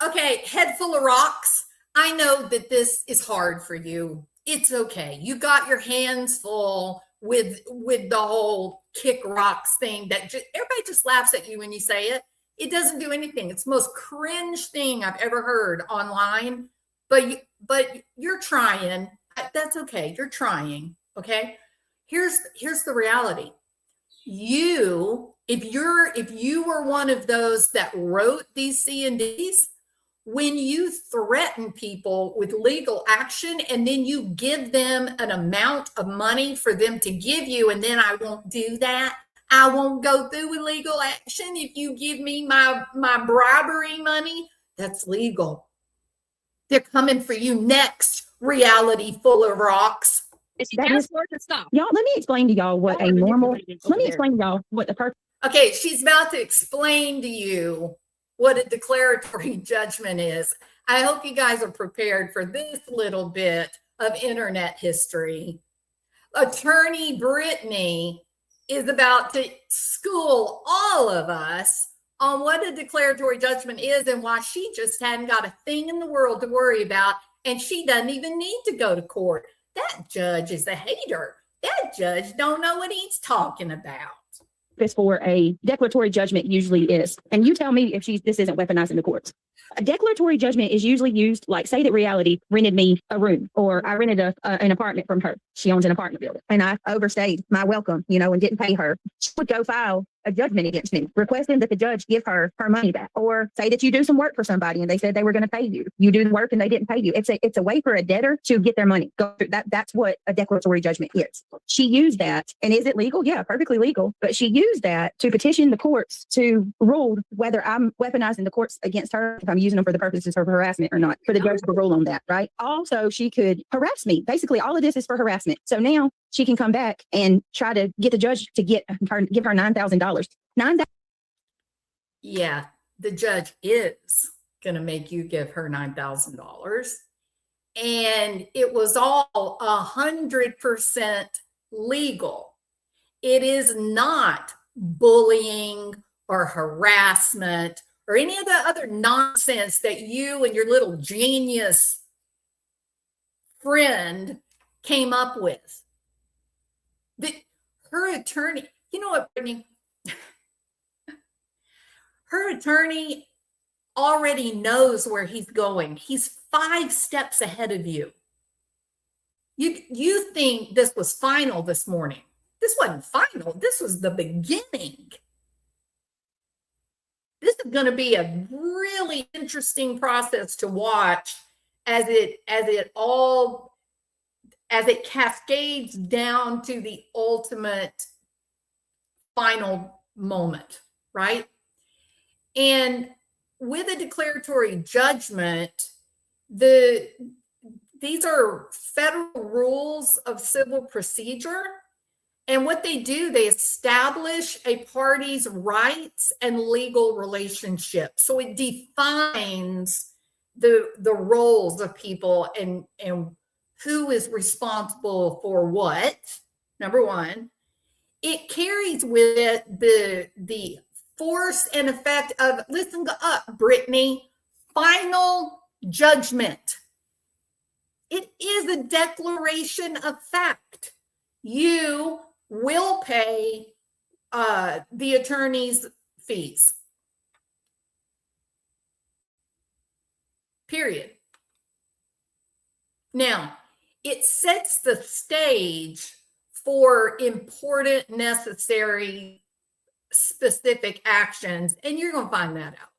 Okay, head full of rocks. I know that this is hard for you. It's okay. You got your hands full with the whole kick rocks thing that everybody just laughs at you when you say it. It doesn't do anything. It's the most cringe thing I've ever heard online. But you're trying. That's okay. You're trying. Okay. Here's the reality. If you were one of those that wrote these C&Ds, when you threaten people with legal action and then you give them an amount of money for them to give you, and then I won't do that. I won't go through with legal action if you give me my bribery money. That's legal. They're coming for you next, reality full of rocks. To stop. Y'all, let me explain to y'all what let me explain to y'all what the purpose. Okay, she's about to explain to you what a declaratory judgment is. I hope you guys are prepared for this little bit of internet history. Attorney Brittany is about to school all of us on what a declaratory judgment is and why she just hadn't got a thing in the world to worry about, and she doesn't even need to go to court. That judge is a hater. That judge don't know what he's talking about. For a declaratory judgment usually is, and you tell me if this isn't weaponized in the courts. A declaratory judgment is usually used, like say that Reality rented me a room, or I rented an apartment from her. She owns an apartment building, and I overstayed my welcome, and didn't pay her. She would go file a judgment against me, requesting that the judge give her money back, or say that you do some work for somebody and they said they were going to pay you. You do the work and they didn't pay you. It's a way for a debtor to get their money. That's what a declaratory judgment is. She used that, and is it legal? Yeah, perfectly legal. But she used that to petition the courts to rule whether I'm weaponizing the courts against her, if I'm using them for the purposes of harassment or not, for the judge to rule on that, right? Also, she could harass me. Basically, all of this is for harassment. So now she can come back and try to get the judge to give her $9,000. Yeah, the judge is going to make you give her $9,000. And it was all 100% legal. It is not bullying or harassment or any of the other nonsense that you and your little genius friend came up with. Her attorney, you know what, Brittany? Her attorney already knows where he's going. He's 5 steps ahead of you. You think this was final this morning. This wasn't final. This was the beginning. This is going to be a really interesting process to watch as it cascades down to the ultimate final moment, right? And with a declaratory judgment, these are federal rules of civil procedure. And what they do, they establish a party's rights and legal relationship. So it defines the roles of people and who is responsible for what, number one. It carries with it the force and effect of, listen up, Brittany, final judgment. It is a declaration of fact. You will pay the attorney's fees. Period. Now, it sets the stage for important, necessary, specific actions, and you're going to find that out.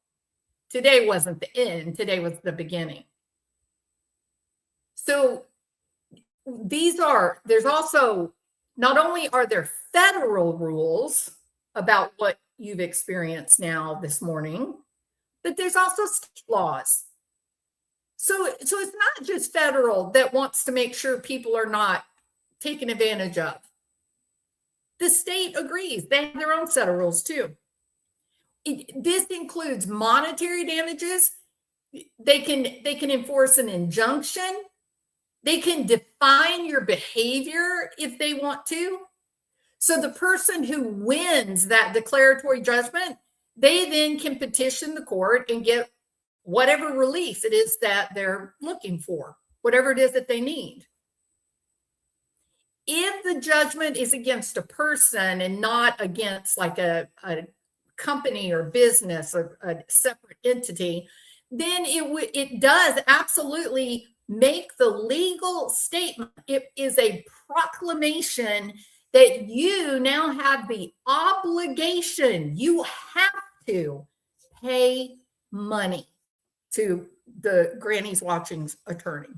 Today wasn't the end. Today was the beginning. So there's also, not only are there federal rules about what you've experienced now this morning, but there's also state laws. So it's not just federal that wants to make sure people are not taken advantage of. The state agrees. They have their own set of rules too. This includes monetary damages. They can enforce an injunction. They can define your behavior if they want to. So the person who wins that declaratory judgment, they then can petition the court and get whatever relief it is that they're looking for, whatever it is that they need. If the judgment is against a person and not against like a company or business or a separate entity, then it does absolutely make the legal statement. It is a proclamation that you now have the obligation, you have to pay money to the Granny's Watching's attorney.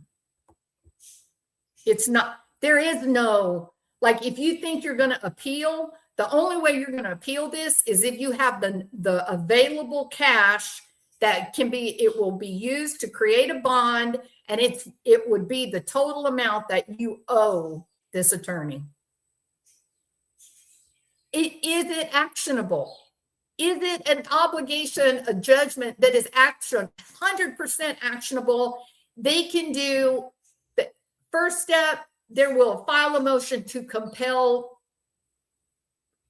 It's not, there is no, like, if you think you're going to appeal, the only way you're going to appeal this is if you have the available cash that can be, it will be used to create a bond, and it would be the total amount that you owe this attorney. Is it actionable? Is it an obligation, a judgment that is 100% actionable? They can do the first step. They will file a motion to compel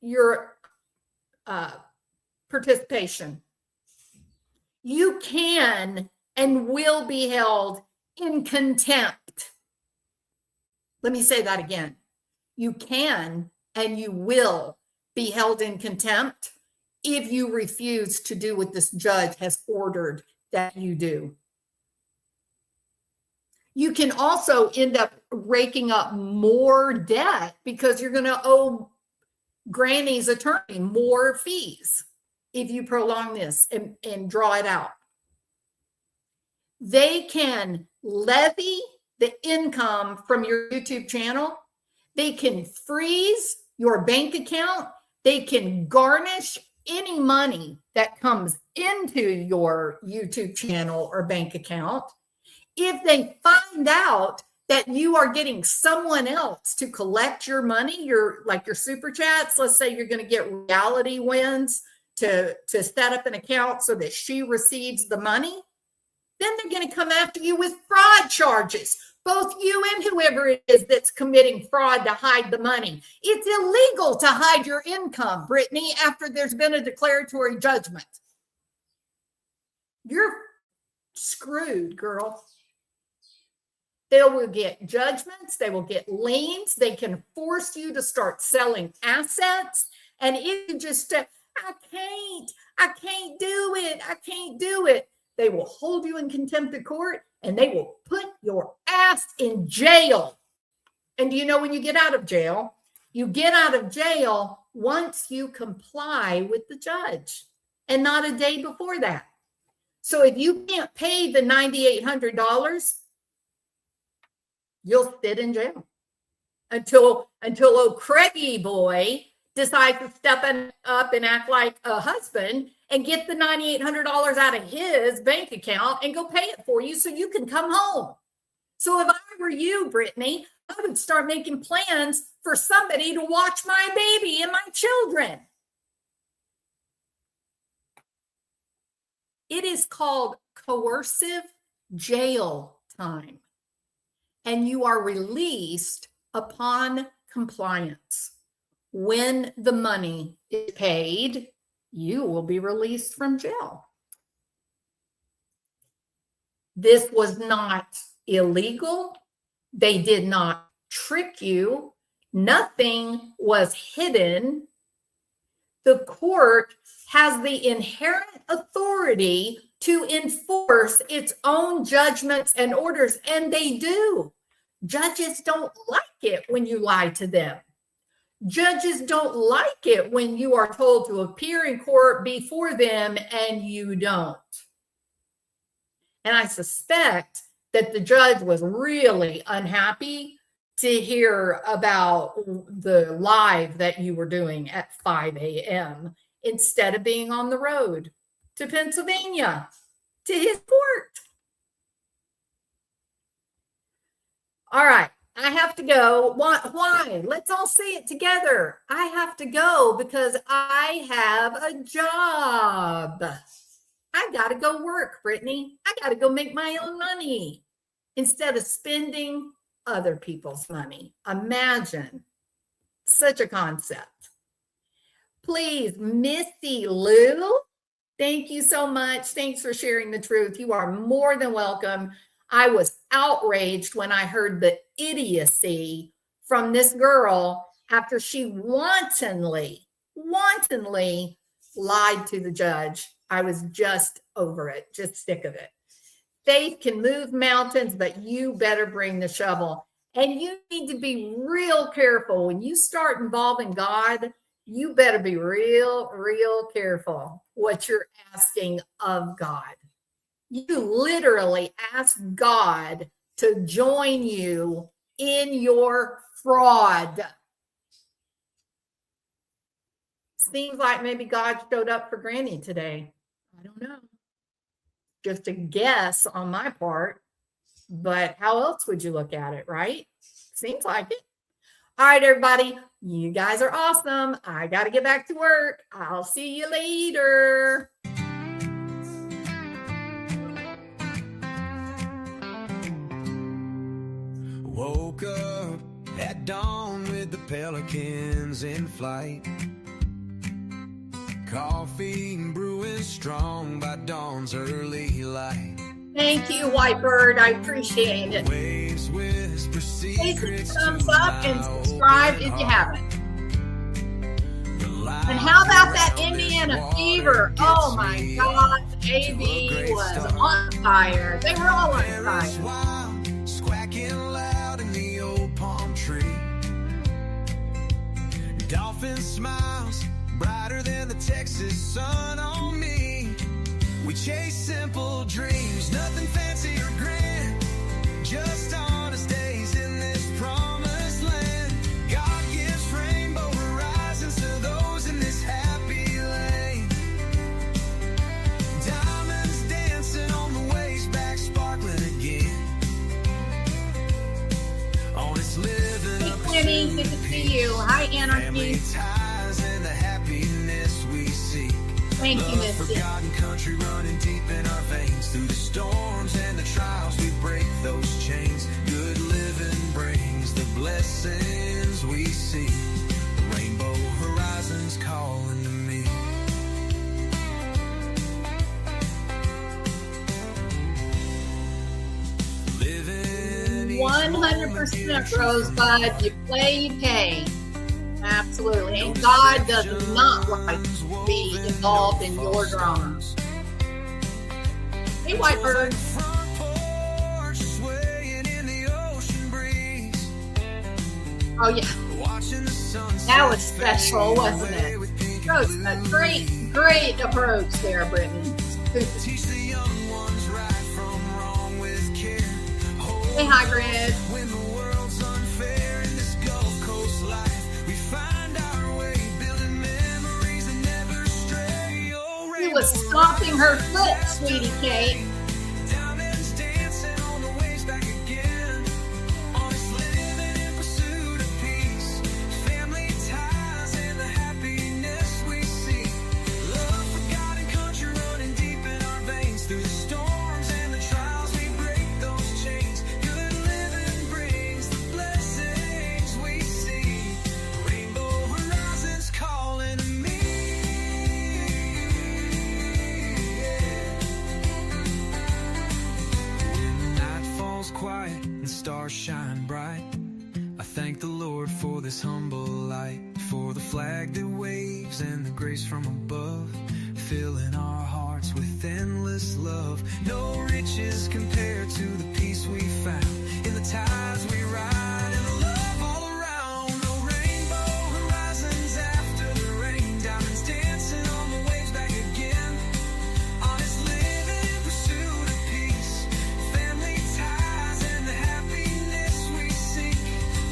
your participation. You can and will be held in contempt. Let me say that again. You can and you will be held in contempt if you refuse to do what this judge has ordered that you do. You can also end up raking up more debt because you're going to owe Granny's attorney more fees if you prolong this and draw it out. They can levy the income from your YouTube channel. They can freeze your bank account. They can garnish any money that comes into your YouTube channel or bank account. If they find out that you are getting someone else to collect your money, your super chats, let's say you're going to get Reality Wins to set up an account so that she receives the money, then they're going to come after you with fraud charges. Both you and whoever it is that's committing fraud to hide the money. It's illegal to hide your income, Brittany, after there's been a declaratory judgment. you're screwed, girl. They will get judgments. They will get liens. They can force you to start selling assets. And if you just say, I can't do it. I can't do it. They will hold you in contempt of court and they will put your ass in jail. And do you know when you get out of jail? You get out of jail once you comply with the judge and not a day before that. So if you can't pay the $9,800, you'll sit in jail until old Craigie boy decides to step up and act like a husband and get the $9,800 out of his bank account and go pay it for you so you can come home. So if I were you, Brittany, I would start making plans for somebody to watch my baby and my children. It is called coercive jail time. And you are released upon compliance. When the money is paid, you will be released from jail. This was not illegal. They did not trick you. Nothing was hidden. The court has the inherent authority to enforce its own judgments and orders, and they do. Judges don't like it when you lie to them. Judges don't like it when you are told to appear in court before them and you don't. And I suspect that the judge was really unhappy to hear about the live that you were doing at 5 a.m. instead of being on the road to Pennsylvania to his court. All right, I have to go. Why? Let's all say it together. I have to go because I have a job. I got to go work, Brittany. I got to go make my own money instead of spending other people's money. Imagine such a concept. Please, Missy Lou, thank you so much. Thanks for sharing the truth. You are more than welcome. I was outraged when I heard the idiocy from this girl after she wantonly lied to the judge. I was just over it, just sick of it. Faith can move mountains, but you better bring the shovel. And you need to be real careful. When you start involving God, you better be real careful what you're asking of God. You literally ask God to join you in your fraud. Seems like maybe God showed up for Granny today. I don't know. Just a guess on my part. But how else would you look at it, right? Seems like it. All right, everybody. You guys are awesome. I got to get back to work. I'll see you later. Woke up at dawn with the pelicans in flight. Coffee brewing strong by dawn's early light. Thank you, Whitebird. I appreciate it. Waves whisper Please hit secrets the thumbs to up and my subscribe if open you heart. haven't. The light And how about that around Indiana this fever? water Oh gets my me God, up AB to a great was start. on fire. They were all on Paris fire. wild, squacking loud in the old palm tree. Dolphin smiles brighter than the Texas sun on me. We chase simple dreams, nothing fancy or grand, just honest days in this promised land. God gives rainbow horizons to those in this happy lane. Diamonds dancing on the waves, back sparkling again. Honest living Hey, up Quinny, good to see you. Hi, family Anarchy. ties and the happiness we seek. Thank you, Love, Missy. forgotten country running deep in our veins. Through the storms and the trials, we break those chains. Good living brings the blessings we see. Rainbow horizons calling to me. 100% Rosebud. You play, you pay. Absolutely. And God does not like to be involved in your drama. Hey, Whitebird. Oh, yeah. That was special, wasn't it? Rosebud, great approach there, Brittany. Hey, Hybrid. When the world's unfair in this Gulf Coast life, we find our way, building memories that never stray. Oh, She was stomping her foot, sweetie Kate. diamonds dancing on the waves back again. Honest living in pursuit of peace. Family ties and the happiness we see. Love for God and country running deep in our veins. Through the storms and the trials, we break those chains. Good living brings the blessings we see. Rainbow horizons calling to me. When the night falls quiet and stars shine bright, I thank the Lord for this humble light, for the flag that waves and the grace from above, filling our hearts with endless love. No riches compared to the peace we found in the tides we ride and the love all around. No rainbow horizons after the rain, diamonds dancing on the waves back again. Honest living in pursuit of peace, family ties and the happiness we seek.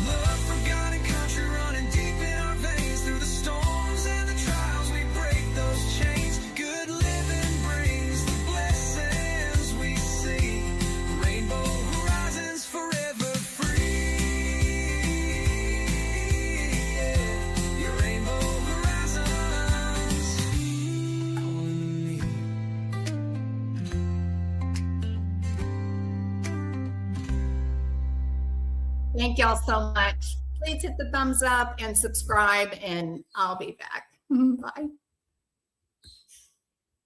Love for God and country running deep in our veins. Through the storms and the trials, we break those chains. Good living brings the blessings we see. Rainbow horizons forever free. Yeah. Your rainbow horizons calling to me. Thank y'all so much. Please hit the thumbs up and subscribe, and I'll be back. Bye.